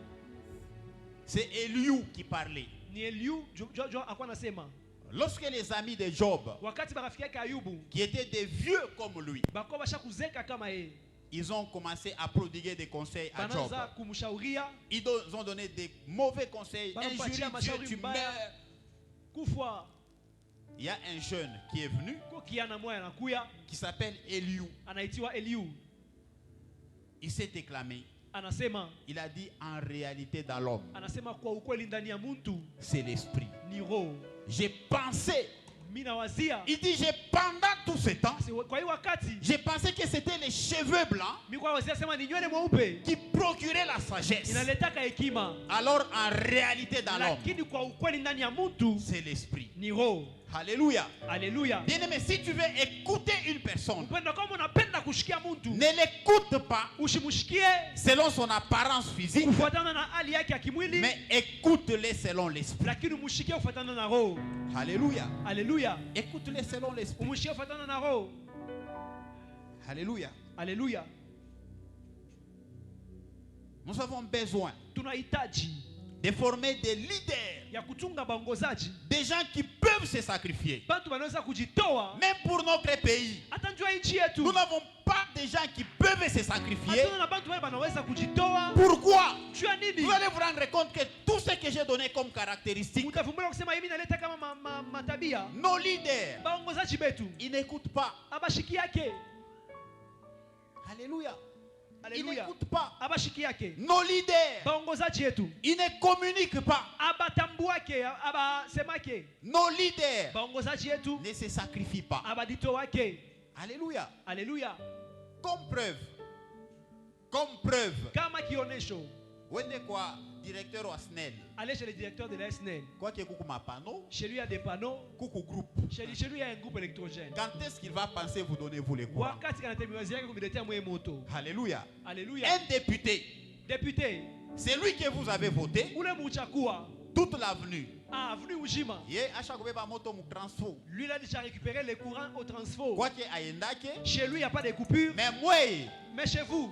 c'est Eliu qui parlait. ni Eliu alikuwa anasema. Lorsque les amis de Job, Wakati marafiki yake Ayubu, qui étaient des vieux comme lui, bako bashakuzeka kama yeye, ils ont commencé à prodiguer des conseils à Job. banaanza kumshauria, Ils ont donné des mauvais conseils. Injurie Dieu, tu meurs. Kufa. Il y a un jeune qui est venu, Kiana moya anakuya, qui s'appelle Eliu. anaitiwa Eliu. Il s'est déclamé. Anasema, Il a dit en réalité dans l'homme, anasema kwa ukweli ndani ya muntu c'est l'esprit. ni roho. J'ai pensé. Mina wazia. Il dit, pendant tout ce temps, Kwa hiyo wakati, j'ai pensé que c'était les cheveux blancs mimi kwa wazia sema ni nywele mweupe qui procuraient la sagesse. inaletaka hekima. Alors en réalité dans l'homme, Lakini kwa ukweli ndani ya muntu c'est l'esprit. ni roho. Alléluia. Alléluia. Bien-aimé, si tu veux écouter une personne, Upendo kama unapenda kushikia muntu, ne l'écoute pas usimshikie selon son apparence physique, kufuatana na hali yake ya kimwili, mais écoute-le selon l'esprit. lakini umshikie kufuatana na roho. Alléluia. Alléluia. Écoute-le selon l'esprit. Umshikie kufuatana na roho. Alléluia. Alléluia. Nous avons besoin Tunahitaji de former des leaders, ya kutunga baongozaji, des gens qui peuvent se sacrifier. bantu wanaweza kujitoa Même pour notre pays, hata njua nchi yetu. nous n'avons pas des gens qui peuvent se sacrifier, Hatuna na bantu wale banaweza kujitoa. pourquoi? Juu ya nini? Vous allez vous rendre compte que tout ce que j'ai donné comme caractéristique, Utavumbula kusema hivi naleta kama matabia. nos leaders, Baongozaji betu ils n'écoutent pas. abashiki yake. Alléluia. Ils Haleluya. n'écoutent pas. Abashiki yake. Nos leaders, Baongozaji yetu ils ne communiquent pas. abatambuake abasemake. Nos leaders Baongozaji yetu ne se sacrifient pas. abaditowake. Alléluia. Haleluya. Comme preuve. Comme preuve. Kama kionesho, Wende kwa directeur wa SNEL. allez chez le directeur de la SNEL. Quoi que kuku mapano, Chez lui, il y a des panneaux. kuku groupe. Chez lui, il y a un groupe électrogène. Quand est-ce qu'il va penser vous donner vous les courants? Wakati kanatembeziaka kumiletea mwe moto. Alléluia. Alléluia. Un député, Député, c'est lui que vous avez voté ule muchakua toute l'avenue. a venu Ujima. Ye acha kubeba moto mu transfo. Lui, il a déjà récupéré les courants au transfo. Quoi que ayendake, Chez lui, il n'y a pas de coupure. mais moi, Mais chez vous,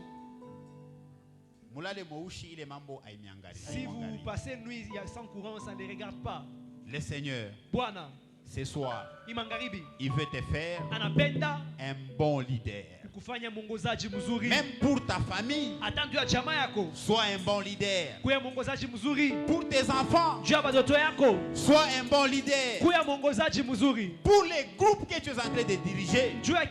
mulale mouchi ile mambo aimiangari. si vous passez une nuit, il y a sans courant, ça ne les regarde pas. Le Seigneur, Bwana, ce soir, imangaribi, il veut te faire anapenda un bon leader. kufanya mwongozaji mzuri. Même pour ta famille, Hata juu ya chama yako, sois un bon leader. kuya mwongozaji mzuri. Pour tes enfants, Juu ya batoto yako, sois un bon leader. kuya mwongozaji mzuri. Pour les groupes que tu es en train de diriger, Juu ya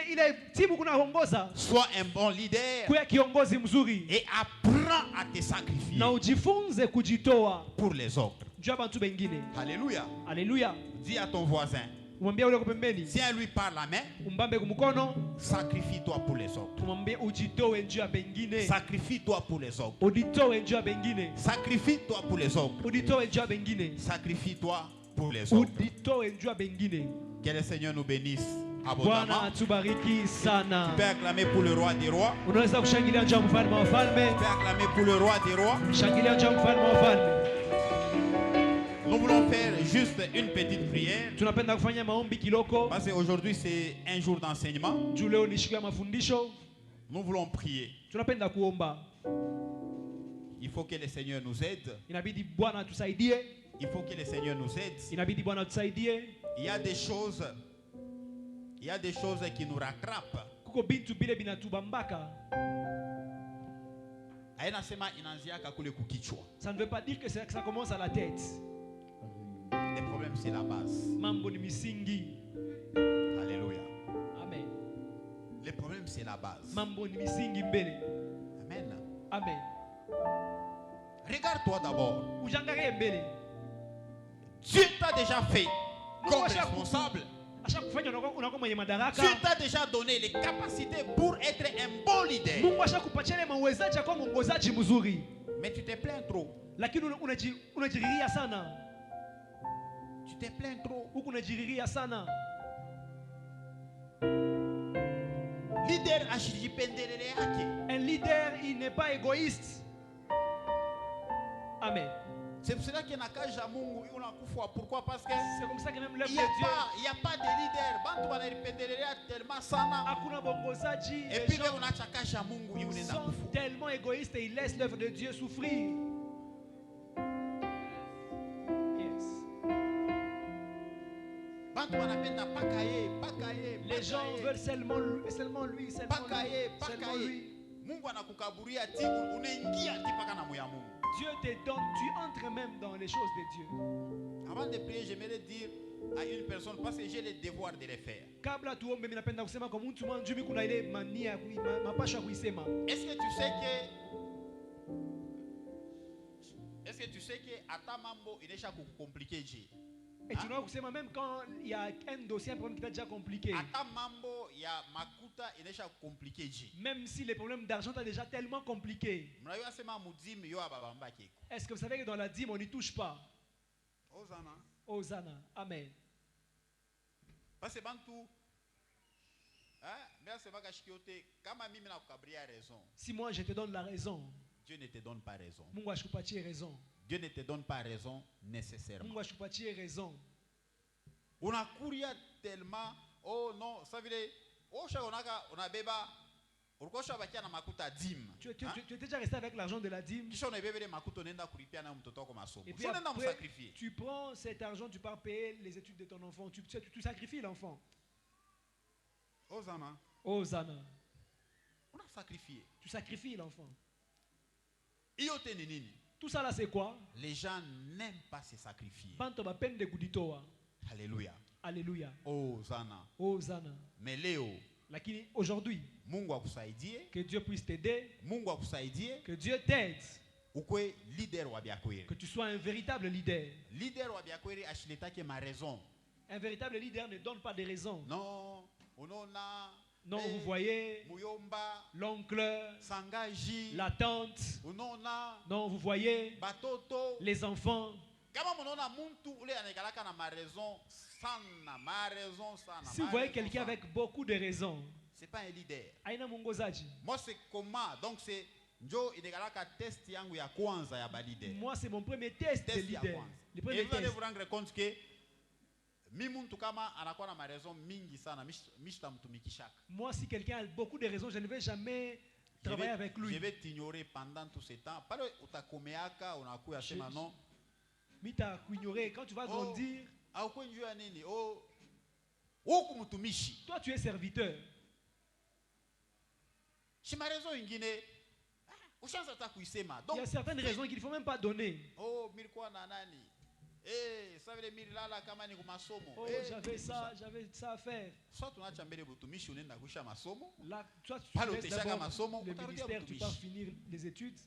ile timu kunaongoza, sois un bon leader kuya kiongozi mzuri. et apprends à te sacrifier Na ujifunze kujitoa pour les autres. juu ya bantu bengine. Alléluia. Haleluya. Dis à ton voisin, Umwambie ule uko pembeni, tiens lui par la main, umbambe kumkono, sacrifie-toi pour les autres. umwambie ujitoe juu ya bengine. Sacrifie-toi pour les autres. Uditoe juu ya bengine. Sacrifie-toi pour les autres. Uditoe juu ya bengine. Sacrifie-toi pour les autres. Uditoe juu ya bengine. Que le Seigneur nous bénisse Bwana abondamment. atubariki sana. Tu peux acclamer pour le roi des rois. Unaweza kushangilia juu ya mfalme wa wafalme. Tu peux acclamer pour le roi des rois. Shangilia juu ya mfalme wa wafalme. Nous voulons faire juste une petite prière. Tunapenda kufanya maombi kiloko. Parce qu'aujourd'hui c'est un jour d'enseignement. Juu leo ni siku ya mafundisho. Nous voulons prier. Tunapenda kuomba. Il faut que le Seigneur nous aide. Inabidi Bwana atusaidie. Il faut que le Seigneur nous aide. Inabidi Bwana atusaidie. Il y a des choses qui nous rattrapent. Kuko bintu bile binatubambaka. Haina sema inaanziaka kule kukichwa. Ça ne veut pas dire que ça commence à la tête. Le problème c'est la base. Mambo ni misingi. Alléluia. Amen. Le problème c'est la base. Mambo ni misingi mbele. Amen. Amen. Regarde-toi d'abord. Ujangalie mbele. Dieu t'a déjà fait comme responsable. Acha kufanya unakuwa mwenye madaraka. Dieu t'a déjà donné les capacités pour être un bon leader. Mungu ashakupatia ile mauwezaji kwa mwongozaji mzuri. Mais tu te plains trop. Lakini unajiriria sana. Tu te plains trop. Huku unajiriria sana. Leader ashijipendelele yake. Un leader, il n'est pas égoïste. Amen. C'est pour cela qu'il y a un Mungu unakufa. Pourquoi? Parce que C'est comme ça que même l'œuvre il de Dieu. n'y a pas de leader. Bantu wanajipendelele tellement sana. Hakuna bongozaji. Et Les puis gens on a chakasha Mungu unaenda sont kufa. tellement égoïstes et ils laissent l'œuvre de Dieu souffrir. Yes. Bantu wanapenda pakaye. Les gens veulent seulement lui. Pakaye. lui. Mungu anakukaburia ti unaingia ti paka na moya Mungu. Dieu te donne, tu entres même dans les choses de Dieu. Avant de prier, j'aimerais dire à une personne, parce que j'ai le devoir de le faire. Kabla tuombe, mimi napenda kusema kwa mtu mmoja mimi kuna ile mania mapasha kuisema. Est-ce que tu sais que ata mambo inesha kukomplike je? Et tu dois kusema même quand il y a un dossier, un problème qui est déjà compliqué. Ata mambo ya makuta inesha kukomplike je? Même si les problèmes d'argent sont déjà tellement compliqués. Mnajua sema mudimi yo ababamba keko. Est-ce que vous savez que dans la dîme on n'y touche pas? Hosanna. Hosanna. Amen. Parce que bantu mais c'est pas kashikiote kama mimi na kukabria raison. Si moi je te donne la raison, Dieu ne te donne pas raison. Mungu ashupatie raison. Dieu ne te donne pas raison nécessairement. Mungu ashupatie raison. Unakuria tellement oh non ça veut dire oh shaka unabeba ulikuwa bakia na makuta dim. Tu étais déjà resté avec l'argent de la dîme. Kisha unabeba ile makuta unaenda kulipia na mtoto wako masomo. Et puis Sio unaenda après, msacrifier. tu prends cet argent, tu pars payer les études de ton enfant. Tu sacrifies l'enfant. Hosanna. Hosanna. On a sacrifié. Tu sacrifies l'enfant. Iyote ni nini? Tout ça là, c'est quoi? Les gens n'aiment pas se sacrifier. Banto ba peine de kuditoa. Alléluia. Alléluia. Hosanna. Hosanna. Mais leo, Lakini aujourd'hui, Mungu akusaidie, que Dieu puisse t'aider, Mungu akusaidie, que Dieu t'aide, ukwe leader wa byakweli. que tu sois un véritable leader. Leader wa byakweli ashiletake ma raison. Un véritable leader ne donne pas de raisons. Non, onona. Non, vous voyez, Muyomba, l'oncle, Sangaji, la tante. onona, Non, vous voyez, batoto. les enfants. Kama monona muntu ule anakalaka na ma raison sana, ma raison sana. Si vous voyez quelqu'un avec beaucoup de raisons, c'est pas un leader. aina mungozaji. Moi c'est comment? Donc c'est njo inakalaka test yangu ya kwanza ya ba leader. Moi, c'est mon premier test de Test ya leader. kwanza. Le Et premier vous allez test. vous rendre compte que mi muntu kama anakuwa na ma raison mingi sana, mishtamtumikishaka. Moi, si quelqu'un a beaucoup de raisons, je ne vais jamais travailler avec lui. Je vais t'ignorer pendant tout ce temps. Pale utakomeaka unakuya sema non. Mita kuignorer quand tu vas grandir. Haukwenjua nini? Oh, huku mtumishi. Toi, tu es serviteur. Shima raison ingine. Ushanza hata kuisema. Il y a certaines raisons qu'il ne faut même pas donner. Oh, milikuwa na nani? Eh, ça veut dire lala kama ni kumasomo. Oh, j'avais ça à faire. Soit tunaacha mbele butumishi unaenda kuisha masomo. Là, toi, tu Pale laisses uteshaka d'abord masomo, le utarudia ministère, tu butumishi. pars finir les études.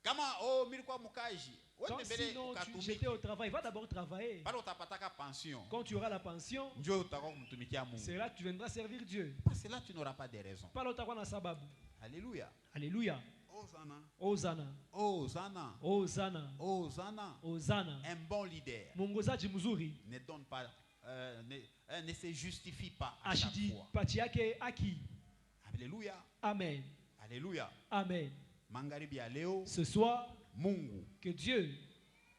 Kama oh milikuwa mukaji. Quand Wende mbele sinon, ukatumiki. j'étais au travail, va d'abord travailler. Pale utapataka pension. Quand tu auras la pension, Ndio utakuwa kumtumikia Mungu. c'est là que tu viendras servir Dieu. Parce que là tu n'auras pas de raison. Pas l'autre na sababu. Alléluia. Alléluia. Hosanna. Hosanna. Hosanna. Hosanna. Hosanna. Hosanna. Un bon leader Mungozaji mzuri. ne donne pas, ne se justifie pas à chaque Ashidi fois. pati yake aki. Alléluia. Amen. Alléluia. Amen. Magharibi ya leo Ce soir, Mungu que Dieu,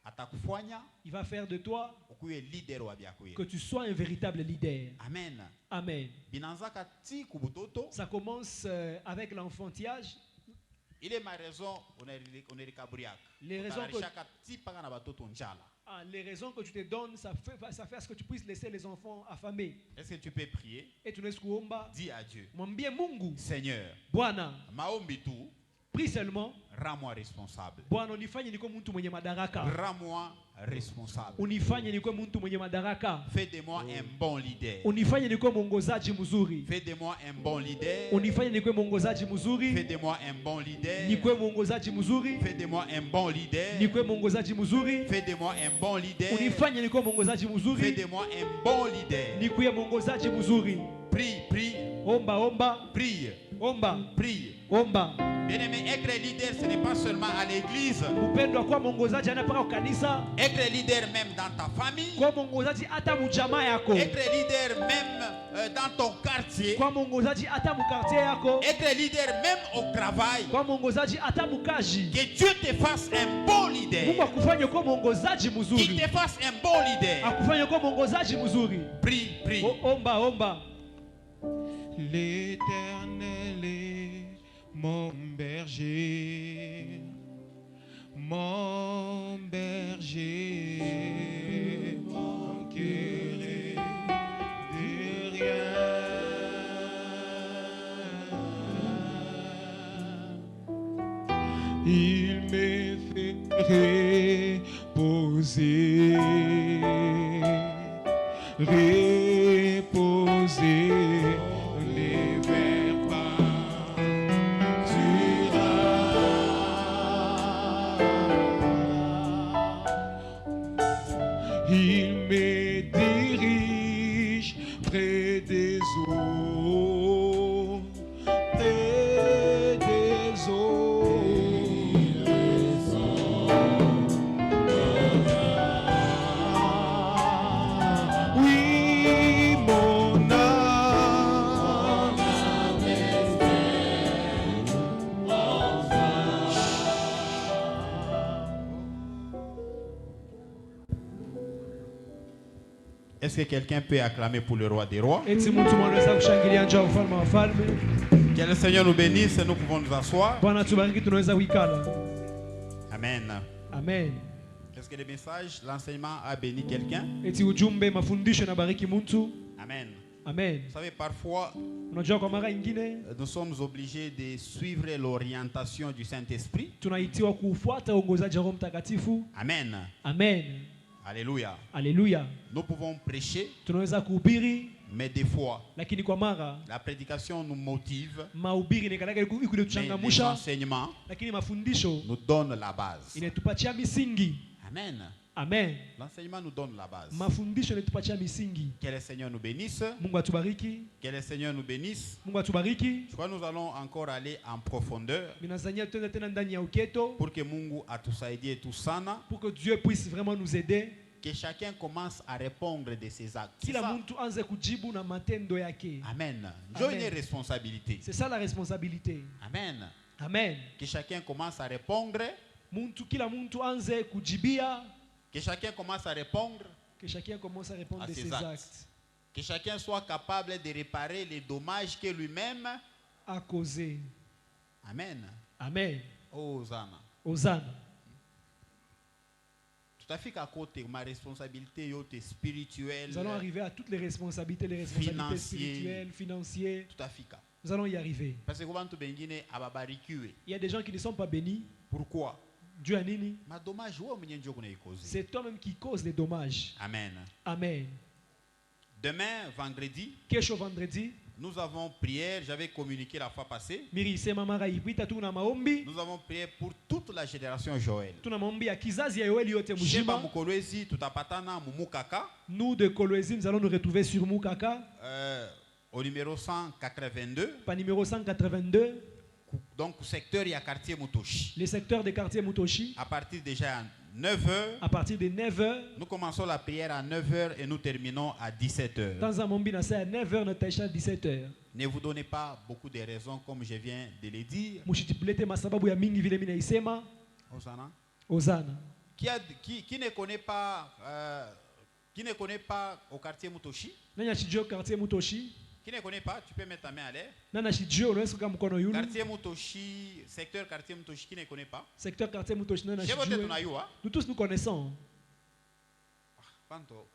atakufanya il va faire de toi ukuwe leader wa byakweli. que tu sois un véritable leader. Amen. Amen. Binanzaka ti kubutoto. Ça commence avec l'enfantillage. Il est ma raison onerikabriaka. Les raisons que- Utarishaka ti paka na batoto njala. Ah, les raisons que tu te donnes, ça fait à ce que tu puisses laisser les enfants affamés. Est-ce que tu peux prier? Et tu laisses kuomba. Dis à Dieu. Mwambie Mungu, Seigneur, Bwana, maombi tu, prie seulement. rends-moi responsable. Bwana, unifanye nikuwe mtu mwenye madaraka. Rends-moi responsable. Unifanye nikuwe mtu mwenye madaraka. Fais de moi un bon leader. Unifanye nikuwe mwongozaji mzuri. Fais de moi un bon leader. Unifanye nikuwe mwongozaji Fais mzuri. de moi un bon leader. Nikuwe mwongozaji mzuri. Fais de moi un bon leader. Nikuwe mwongozaji mzuri. Fais de moi un bon leader. Unifanye nikuwe mwongozaji Fais mzuri. de moi un bon leader. Nikuwe mwongozaji mzuri. Prie, prie, Omba, omba, prie, omba, prie. omba. Bien-aimé, être leader, ce n'est pas seulement à l'église. Upendo kwa mwongozaji anapaka kanisa. Être leader même dans ta famille. Kwa mwongozaji hata mjamaa yako. Être leader même dans ton quartier. Kwa mwongozaji hata mkartie yako. Être leader même au travail. Kwa mwongozaji hata mkaji. Que Dieu te fasse un bon Mungu leader. akufanye kwa mwongozaji Qu'il mzuri. te fasse un bon leader. Akufanye kwa mwongozaji mzuri. Prie, prie. Omba, omba. L'Éternel est mon berger, mon berger, manquerai de rien. Il me fait reposer, reposer les verts pâturages. Il me dirige près des eaux, près des eaux. Oui, mon âme Est-ce que quelqu'un peut acclamer pour le roi des rois? Eti mtu mwanaweza kushangilia njoo ufalme wa falme. Que le Seigneur nous bénisse et nous pouvons nous asseoir. Bwana tubariki, tunaweza kuikala. Amen. Amen. Est-ce que le message, l'enseignement a béni quelqu'un? Eti ujumbe mafundisho na bariki mtu. Amen. Amen. Vous savez, parfois, Unajua kwa mara ingine nous sommes obligés de suivre l'orientation du Saint-Esprit. tunaitiwa kufuata uongozaji wa Roho Mtakatifu. Amen. Amen. Alléluia. Haleluya. Nous pouvons prêcher, Tunaweza kuhubiri mais des fois, lakini kwa mara la prédication nous motive, mahubiri nikalaga ikude mais les tuchangamusha, enseignements lakini mafundisho nous donnent la base. inatupatia misingi. Amen. Amen. L'enseignement nous donne la base. Mafundisho inatupatia misingi. Que le Seigneur nous bénisse. Mungu atubariki. Que le Seigneur nous bénisse. Mungu atubariki. Je crois que nous allons encore aller en profondeur Minazania tuende tena ndani ya uketo pour que Mungu atusaidie tout sana, pour que Dieu puisse vraiment nous aider. que chacun commence à répondre de ses actes. C'est Kila ça. mtu anze kujibu na matendo yake. Amen. J'ai Amen. une responsabilité. C'est ça la responsabilité. Amen. Amen. Que chacun commence à répondre. Kila mtu anze kujibia, Que chacun commence à répondre. que chacun commence à répondre À de ses ses actes. actes. Que chacun soit capable de réparer les dommages que lui-même. À causer. Amen. Amen. Oh, Zana. Hosanna. Tout à fait qu'à côté, ma responsabilité est spirituelle. Nous allons arriver à toutes les responsabilités Financier. spirituelles, financières. Tout à fait. Nous allons y arriver. Parce que quand tu bengine ababarikiwe. Il y a des gens qui ne sont pas bénis. Pourquoi? Dieu a nini? Ma dommage wewe mwenye ndio kuna ikozi. C'est toi-même qui cause les dommages. Amen. Amen. Demain, vendredi, Kesho vendredi, nous avons prière. J'avais communiqué la fois passée. miri sema mara ipita tuna maombi. Nous avons prié pour toute la génération Joël. Tuna maombi ya kizazi ya Yoeli yote Sheba mjima. Mukolwezi tutapatana Mumukaka Nous de Kolwezi, nous allons nous retrouver sur Mukaka, au numéro 182. pas numéro 182, Donc secteur ya quartier Mutoshi. les secteurs des quartiers Mutoshi. À partir déjà à 9h, À partir de 9h, nous commençons la prière à 9h et nous terminons à 17h. dans un mombi, à 9h, nous sommes à 17h. Ne vous donnez pas beaucoup de raisons comme je viens de le dire. Mushitipulete masababu ya mingi vile mina isema. Hosanna. Hosanna. Qui ne connaît pas au quartier Mutoshi? Nani ashijua quartier Mutoshi? Qui ne connaît pas, tu peux mettre ta main à l'air. Nani ashijua unaweza kuweka mkono yulu? Quartier Mutoshi, secteur quartier Mutoshi, qui ne connaît pas? Secteur quartier Mutoshi nani Je vote ashijua? tunayua. Nous tous nous connaissons. Panto.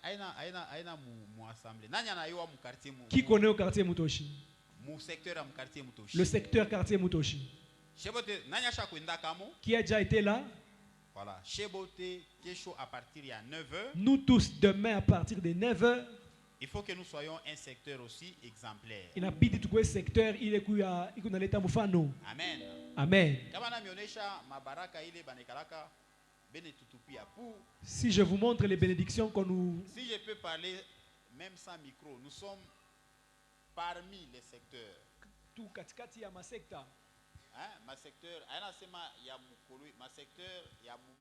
Aina mu assemblée. Nani anayua mu quartier mu. Qui connaît au quartier Mutoshi? Mu secteur am quartier Mutoshi. Le secteur quartier Mutoshi. Shebote nani asha kwenda kamo? Qui a déjà été là? Voilà. Shebote kesho à partir ya 9h. Nous tous demain à partir de 9h. Il faut que nous soyons un secteur aussi exemplaire. Inabidi tukue secteur ile kuya iko naleta mfano. Amen. Amen. Kama na mionyesha mabaraka ile banekalaka bene tutupia pour. Si je vous montre les bénédictions qu'on nous... Si je peux parler même sans micro, nous sommes parmi les secteurs. Tout katikati ya masekta. Hein, ma secteur, aina sema ya mukolo, ma secteur ya mu.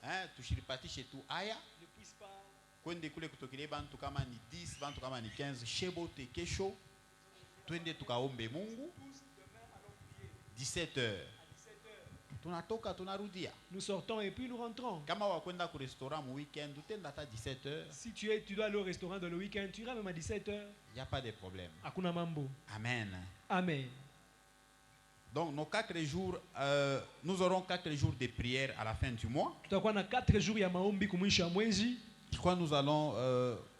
Hein, tushiripatishe tu aya Ne puisse pas... kwende kule kutokile bantu kama ni 10 bantu kama ni 15 shebote kesho twende tukaombe Mungu 17h tunatoka tunarudia. Nous sortons et puis nous rentrons. Kama wakwenda ku restaurant mu weekend utenda hata 17h. Si tu dois aller au restaurant dans le week-end, tu iras même à 17h. Il n'y a pas de problème. Hakuna mambo. Amen. Amen. Donc nos 4 jours, nous aurons 4 jours de prière à la fin du mois. Tutakuwa na 4 jours ya maombi kumwisho ya mwezi. Je crois que nous allons,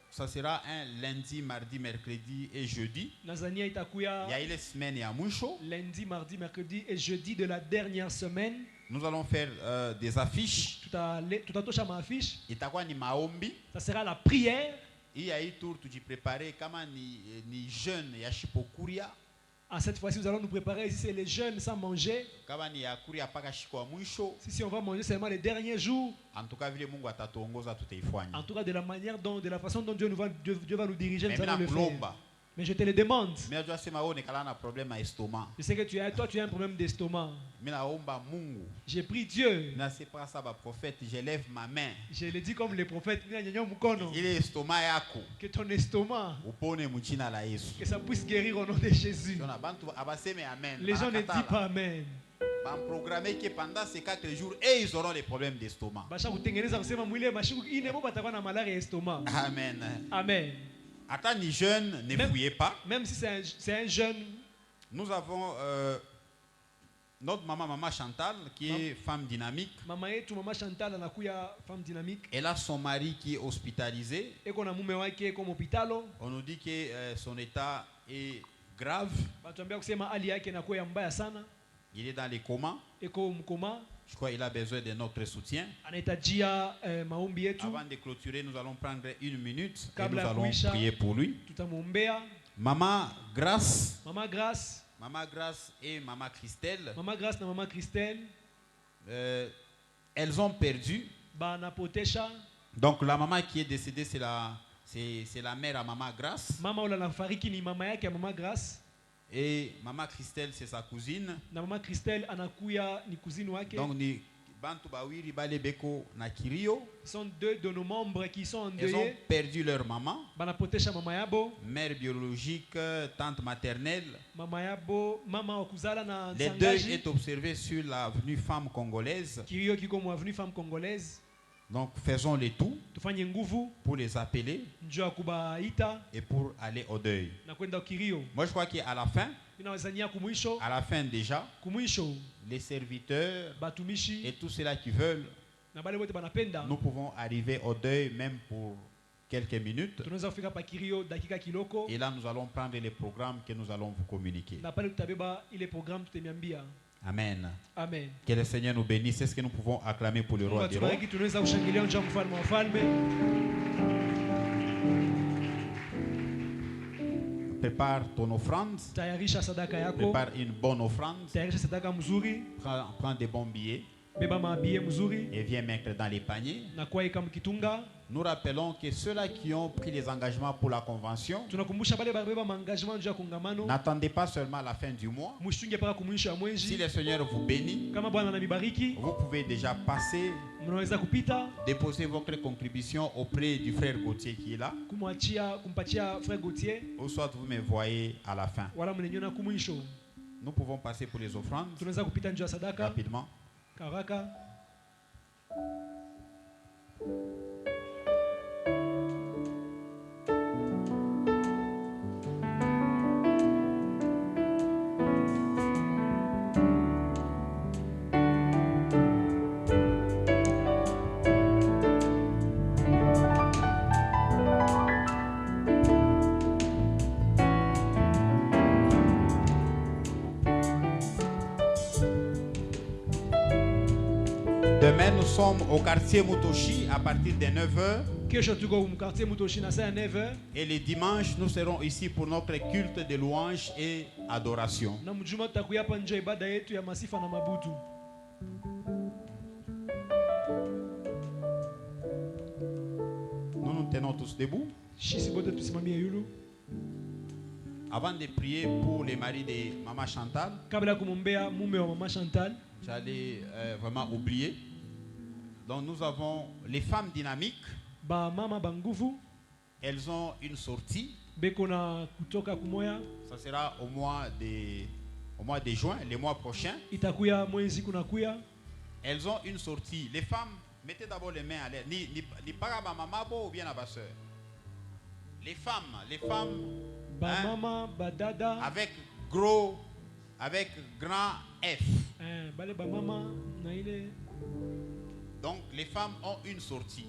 ça sera un lundi, mardi, mercredi et jeudi. Nazania itakuya Il y a une semaine à mwisho. lundi, mardi, mercredi et jeudi de la dernière semaine. Nous allons faire des affiches. Tutatosha maaffiche. Itakuwa ni maombi. Ça sera la prière. Il y a eu tour tu préparer kama ni jeune ya shipokuria. À cette fois-ci, nous allons nous préparer. Si c'est les jeunes sans manger, Kama ni ya kuria paka shiko mwisho. si on va manger seulement les derniers jours, En tout cas vile Mungu atatuongoza tutaifanya. en tout cas de la manière dont, de la façon dont Dieu va nous diriger, nous Mais allons le faire. Mais je te le demande. Mais je sais maone kala na problème à estomac. Je sais que tu as un problème d'estomac. Mina omba Mungu. J'ai pris Dieu. Na c'est pas ça ba prophète, je lève ma main. Je le dis comme les prophètes. Il est estomac yako. Que ton estomac, Upone mchina la Yesu. que ça puisse guérir au nom de Jésus. Dona bantu abaseme amen. Les gens ne disent pas Amen. programmer que pendant ces 4 jours, et ils auront les problèmes d'estomac. basha kutengeneza kusema mwile mashiku ine bo batakuwa na malaria ya estomac. Amen. Amen. Attends, ni jeune, ne fouillez pas. Même si c'est un jeune. Nous avons notre maman Chantal, qui est femme dynamique. Mama yetu mama Chantal anakuya femme dynamique. Elle a son mari qui est hospitalisé. Eko na mume wake comme hôpitalo. On nous dit que son état est grave. Batuambia kusema hali yake inakuwa mbaya sana. Il est dans les comas. Eko mkoma. Je crois qu'il a besoin de notre soutien. Anahitajia maombi yetu. Avant de clôturer, nous allons prendre 1 minute et Kabla nous allons kuisha, prier pour lui. Tutamuombea. Maman Grâce. Mama Grâce. Maman Grâce et Maman Christelle. Mama Grâce na Mama Christelle. Elles ont perdu. Banapotesha. Donc la maman qui est décédée, c'est la mère à Maman Grâce. Mama ula nafariki ni mama yake ya Mama Grâce. Et Maman Christelle, c'est sa cousine. Na Mama Christelle anakuya ni cousine wake. Donc ni Bantu Bawiri Balebeko na Kirio. Ce sont 2 de nos membres qui sont Elles ont endeuillés. perdu leur maman. Banapotesha mama yabo. Mère biologique, tante maternelle. Mama yabo, mama wakuzala na Les deuil Nsangaji. est observé sur l'avenue Femme Congolaise. Kirio kiko mu avenue femme congolaise. Donc faisons le tout Tufanye nguvu pour les appeler njoo ya kubaita et pour aller au deuil. na kwenda Kirio. Moi je crois qu'à la fin, Inawezania kumwisho, à la fin déjà, kumwisho les serviteurs et batumishi tous ceux-là qui veulent, na bale wote banapenda. nous pouvons arriver au deuil même pour quelques minutes. Tunaweza kufika pa Kirio dakika kiloko. Et là nous allons prendre les programmes que nous allons vous communiquer. Na pale tutabeba ile programme tutemiambia. Amen. Amen. Que le Seigneur nous bénisse. C'est ce que nous pouvons acclamer pour le roi des rois. Tubariki, tunaweza kushangilia njoo mfalme wa falme. Prépare ton offrande. Tayarisha sadaka yako. Prépare une bonne offrande. Tayarisha sadaka mzuri. Prends des bons billets. Beba mabie mzuri. Et viens mettre dans les paniers. Na kwa kama kitunga. Nous rappelons que ceux-là qui ont pris les engagements pour la convention, Tunakumbusha bale babeba maengagement njoo ya kongamano. n'attendez pas seulement la fin du mois. Mshtunge paka kumwisho ya Si mwezi. le Seigneur vous bénit, Kama Bwana ananibariki, vous pouvez déjà passer, mnaweza kupita déposer votre contribution auprès du frère Gauthier qui est là, kumpatia frère Gauthier ou soit vous me voyez à la fin. wala mneniona kumwisho. Nous pouvons passer pour les offrandes Tunaweza kupita njoo ya sadaka rapidement. karaka. Demain, nous sommes au quartier Mutoshi à partir de 9h. Kesho tuko mkartie Mutoshi na saa 9h. Et les dimanches, nous serons ici pour notre culte de louange et adoration. Na mjuma tutakuya hapa nje ibada yetu ya masifa na mabudu. Nous nous tenons tous debout. Shisi bote tusimamie yulu. Avant de prier pour les maris de Maman Chantal, Kabla ya kumwombea mume wa mama Chantal, j'allais vraiment oublier. Donc nous avons les femmes dynamiques. ba mama banguvu Elles ont une sortie. beko na kutoka kumoya, Ça sera au mois de juin, le mois prochain. itakuya mwezi kunakuya. Elles ont une sortie. Les femmes, mettez d'abord les mains à l'air. Ni pas à maman ou bien à ma soeur. Les femmes, Ba hein, mama ba dada avec grand F. bale ba mama na ile Donc les femmes ont une sortie.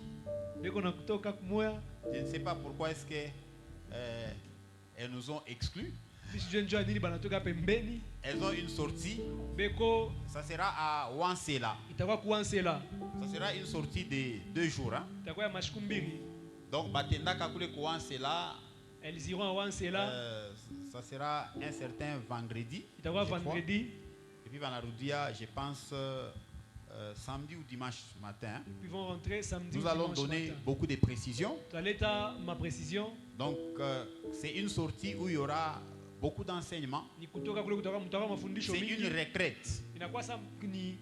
beko na kutoka kumoya. Je ne sais pas pourquoi est-ce que elles nous ont exclus. Bisijue njoo nini banatoka pembeni. Elles ont une sortie. Beko Ça sera à Wansela. itakuwa kuansela. Ça sera une sortie de 2 jours. Hein? Itakuwa ya mashiku mbili. Donc Batenda Kakule Wansela. Elles iront à Wansela. Ça sera un certain vendredi. Itakuwa je crois. vendredi. Et puis Banarudia, je pense samedi ou dimanche matin. Puis vont rentrer samedi. Nous ou allons dimanche donner matin. beaucoup de précisions. Tutaleta ma précision. Donc c'est une sortie où il y aura beaucoup d'enseignements. Ni kutoka kule kutoka mtakuwa mafundisho C'est mingi. une retraite. Inakuwa sa ni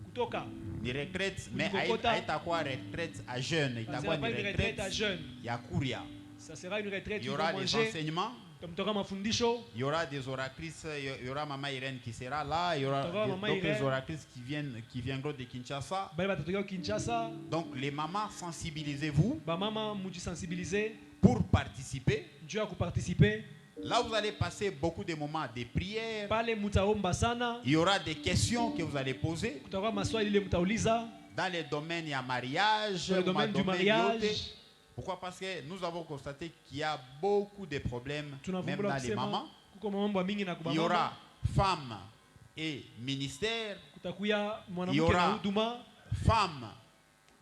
kutoka. Ni retraite, mais Kukokota. haitakuwa retraite à jeunes. Ça Itakuwa sera pas ni une retraite à retraite jeunes. ya kuria. Ça sera une retraite. Il y Ils aura vont les manger. enseignements. Comme tu auras mafundisho, Il y aura des oratrices, il y aura Maman Irène qui sera là, il y aura Maman d'autres Irène. oratrices qui viendront de Kinshasa. bale batatoka Kinshasa, Donc les mamans, sensibilisez-vous ba mama muji sensibiliser, pour participer. Dieu a participer. Là, vous allez passer beaucoup de moments de prière. Pale mutaomba sana, Il y aura des questions que vous allez poser. kutakuwa maswali ile mutauliza Dans les domaines, il y a mariage, dans le domaine du mariage. Pourquoi? Parce que nous avons constaté qu'il y a beaucoup de problèmes, même Tunavumbula dans les kusema mamans. kuko mambo mingi na kuba Il y mama. aura femmes et ministère. Kutakuya Il y mwanamke na aura huduma. femme.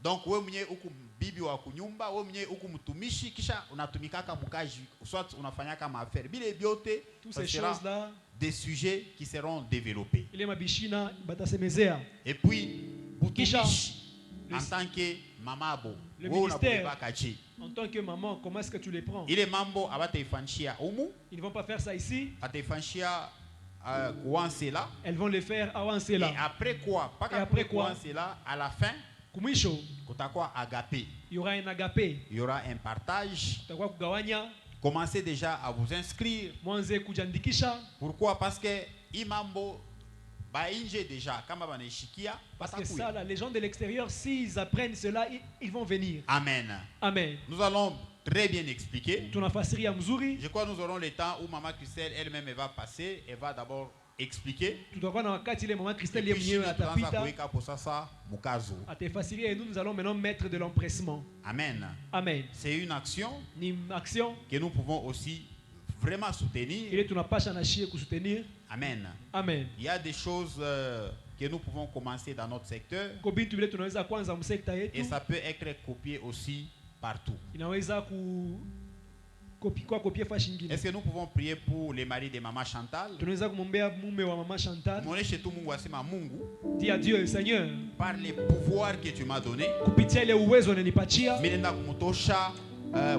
Donc wewe mwenyewe huku bibi wa kunyumba, wewe mwenyewe huku mtumishi, kisha unatumikaka mkaji, soit unafanyaka maaffaire. Bile biote, Toutes ça ces sera choses là, des sujets qui seront développés. ile mabishina batasemezea. Et puis, Kisha, butumishi, le- en tant que mamabo, le wewe ministère. unabeba kachi. En tant que maman, comment est-ce que tu les prends? Ile mambo abataifanshia umu, Ils ne vont pas faire ça ici, ataifanshia kuansela. elles vont le faire avant Et cela. après quoi? Pas Et après qu'après quoi? kuansela, à la fin, Kumwisho, kutakuwa agapé. il y aura un agapé. Il y aura un partage. Kutakuwa kugawanya, Commencez déjà à vous inscrire. mwanze kujiandikisha. Pourquoi? Parce que imambo bainje déjà kama banaishikia Parce que batakuya. ça, là, les gens de l'extérieur, s'ils apprennent cela, ils vont venir. Amen. Amen. Nous allons très bien expliquer. Tunafasiria mzuri. Je crois que nous aurons le temps où Maman Christelle elle-même elle va passer, elle va d'abord expliquer. Tutakuwa na wakati ile mama Et Christelle puis, yeye mwenyewe tunaanza atapita kuweka pour ça mukazo. atafasiria et nous allons maintenant mettre de l'empressement. Amen. Amen. C'est une action Ni une action que nous pouvons aussi vraiment soutenir. ile tunapasha na shie kusoutenir. Amen. Amen. Il y a des choses que nous pouvons commencer dans notre secteur Ko bintu vile tunaweza kwanza msekta et yetu, ça peut être copié aussi partout. inaweza kopie fashi nyingine. Est-ce que nous pouvons prier pour les maris de Maman Chantal? Tunaweza kumwombea mume wa mama Chantal. Muoneshe tu Mungu asema Mungu, Dis à Dieu, Seigneur, par les pouvoirs que tu m'as donné, kupitia ile uwezo unanipatia, mimi nenda kumtosha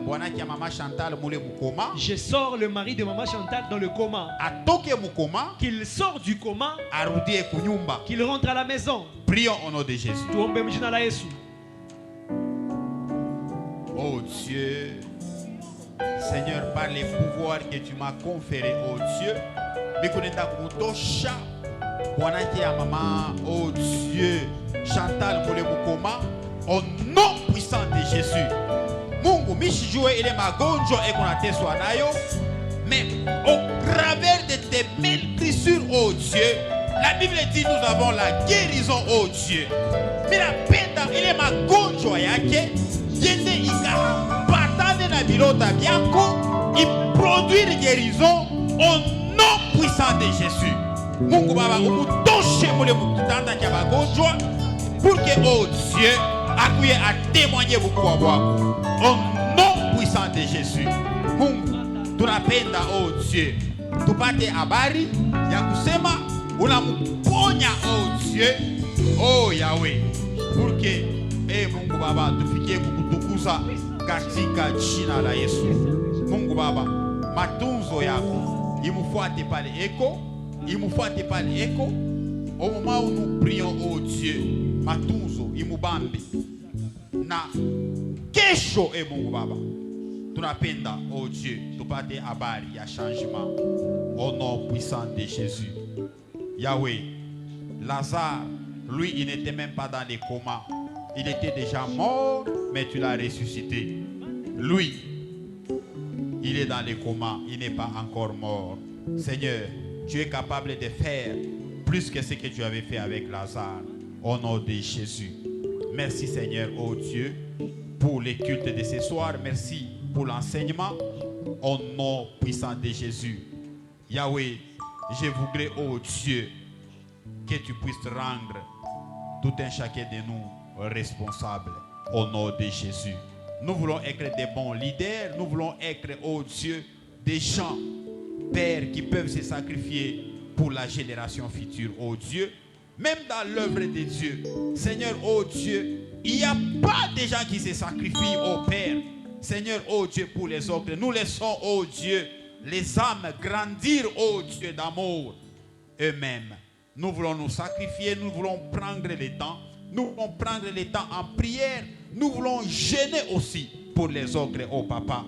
bwana kia Maman Chantal mule mukoma, je sors le mari de maman Chantal dans le coma. atoke mukoma, Qu'il sort du coma, arudie kunyumba. qu'il rentre à la maison. Prions au nom de Jésus. Tuombe mjina la Yesu. Oh Dieu, Seigneur, par les pouvoirs que tu m'as conférés, oh Dieu, mikunenda kumtosha bwana kia Maman, oh Dieu, Chantal mule mukoma, au nom puissant de Jésus. Mungu mishijue ile magonjwa ekunateswa nayo, mais au travers de tes meurtrissures, oh Dieu, la Bible dit nous avons la guérison, oh Dieu. Minapenda ile magonjwa yake yende ikapatane na bilota byako, iproduire guérison au nom puissant de Jésus. Mungu Baba umutoshe mule mukitanda kya magonjwa pour que, oh Dieu, akuye a témoigner ukubwa bwako au nom puissant de Jésus. Mungu tunapenda, oh Dieu, tupate habari ya kusema unamponya, oh Dieu, oh Yahweh, pour que Mungu Baba tufikie kukutukuza katika jina la Yesu. Mungu Baba, matunzo yako imufuate pale eko, imufuate pale eko. Au moment où nous prions, oh Dieu, matunzo imubambe na kesho, Mungu Baba, tunapenda, oh Dieu, tupate habari ya changement au nom puissant de Jésus. Yahweh, Lazare, lui, il n'était même pas dans les comas. Il était déjà mort, mais tu l'as ressuscité. Lui, il est dans les comas, il n'est pas encore mort. Seigneur, tu es capable de faire plus que ce que tu avais fait avec Lazare. Au nom de Jésus. Merci Seigneur, oh Dieu, pour les cultes de ce soir. Merci pour l'enseignement. Au nom puissant de Jésus. Yahweh, je voudrais, oh Dieu, que tu puisses rendre tout un chacun de nous responsable. Au nom de Jésus. Nous voulons être des bons leaders. Nous voulons être, oh Dieu, des gens, Père, qui peuvent se sacrifier pour la génération future, oh Dieu. Même dans l'œuvre de Dieu, Seigneur, oh Dieu, il n'y a pas de gens qui se sacrifient, oh Père. Seigneur, oh Dieu, pour les autres. Nous laissons, oh Dieu, les âmes grandir, oh Dieu, d'amour eux-mêmes. Nous voulons nous sacrifier, nous voulons prendre le temps. Nous voulons prendre le temps en prière. Nous voulons jeûner aussi pour les autres, oh Papa.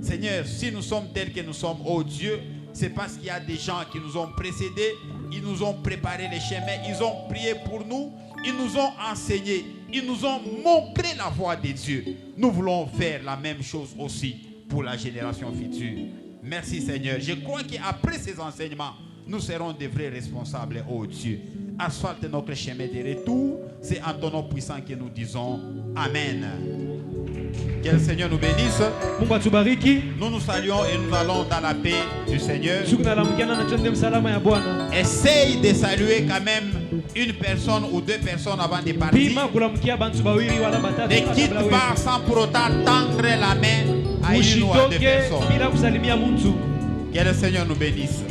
Seigneur, si nous sommes tels que nous sommes, oh Dieu, c'est parce qu'il y a des gens qui nous ont précédés, ils nous ont préparé les chemins, ils ont prié pour nous, ils nous ont enseigné, ils nous ont montré la voie de Dieu. Nous voulons faire la même chose aussi pour la génération future. Merci Seigneur. Je crois qu'après ces enseignements, nous serons des vrais responsables, oh Dieu. Asphalte notre chemin de retour. C'est en ton nom puissant que nous disons Amen. Que le Seigneur nous bénisse. Nous nous saluons et nous allons dans la paix du Seigneur. Essaye de saluer quand même une personne ou deux personnes avant de partir. Ne quitte pas sans pour autant tendre la main à une ou à deux personnes. Que le Seigneur nous bénisse.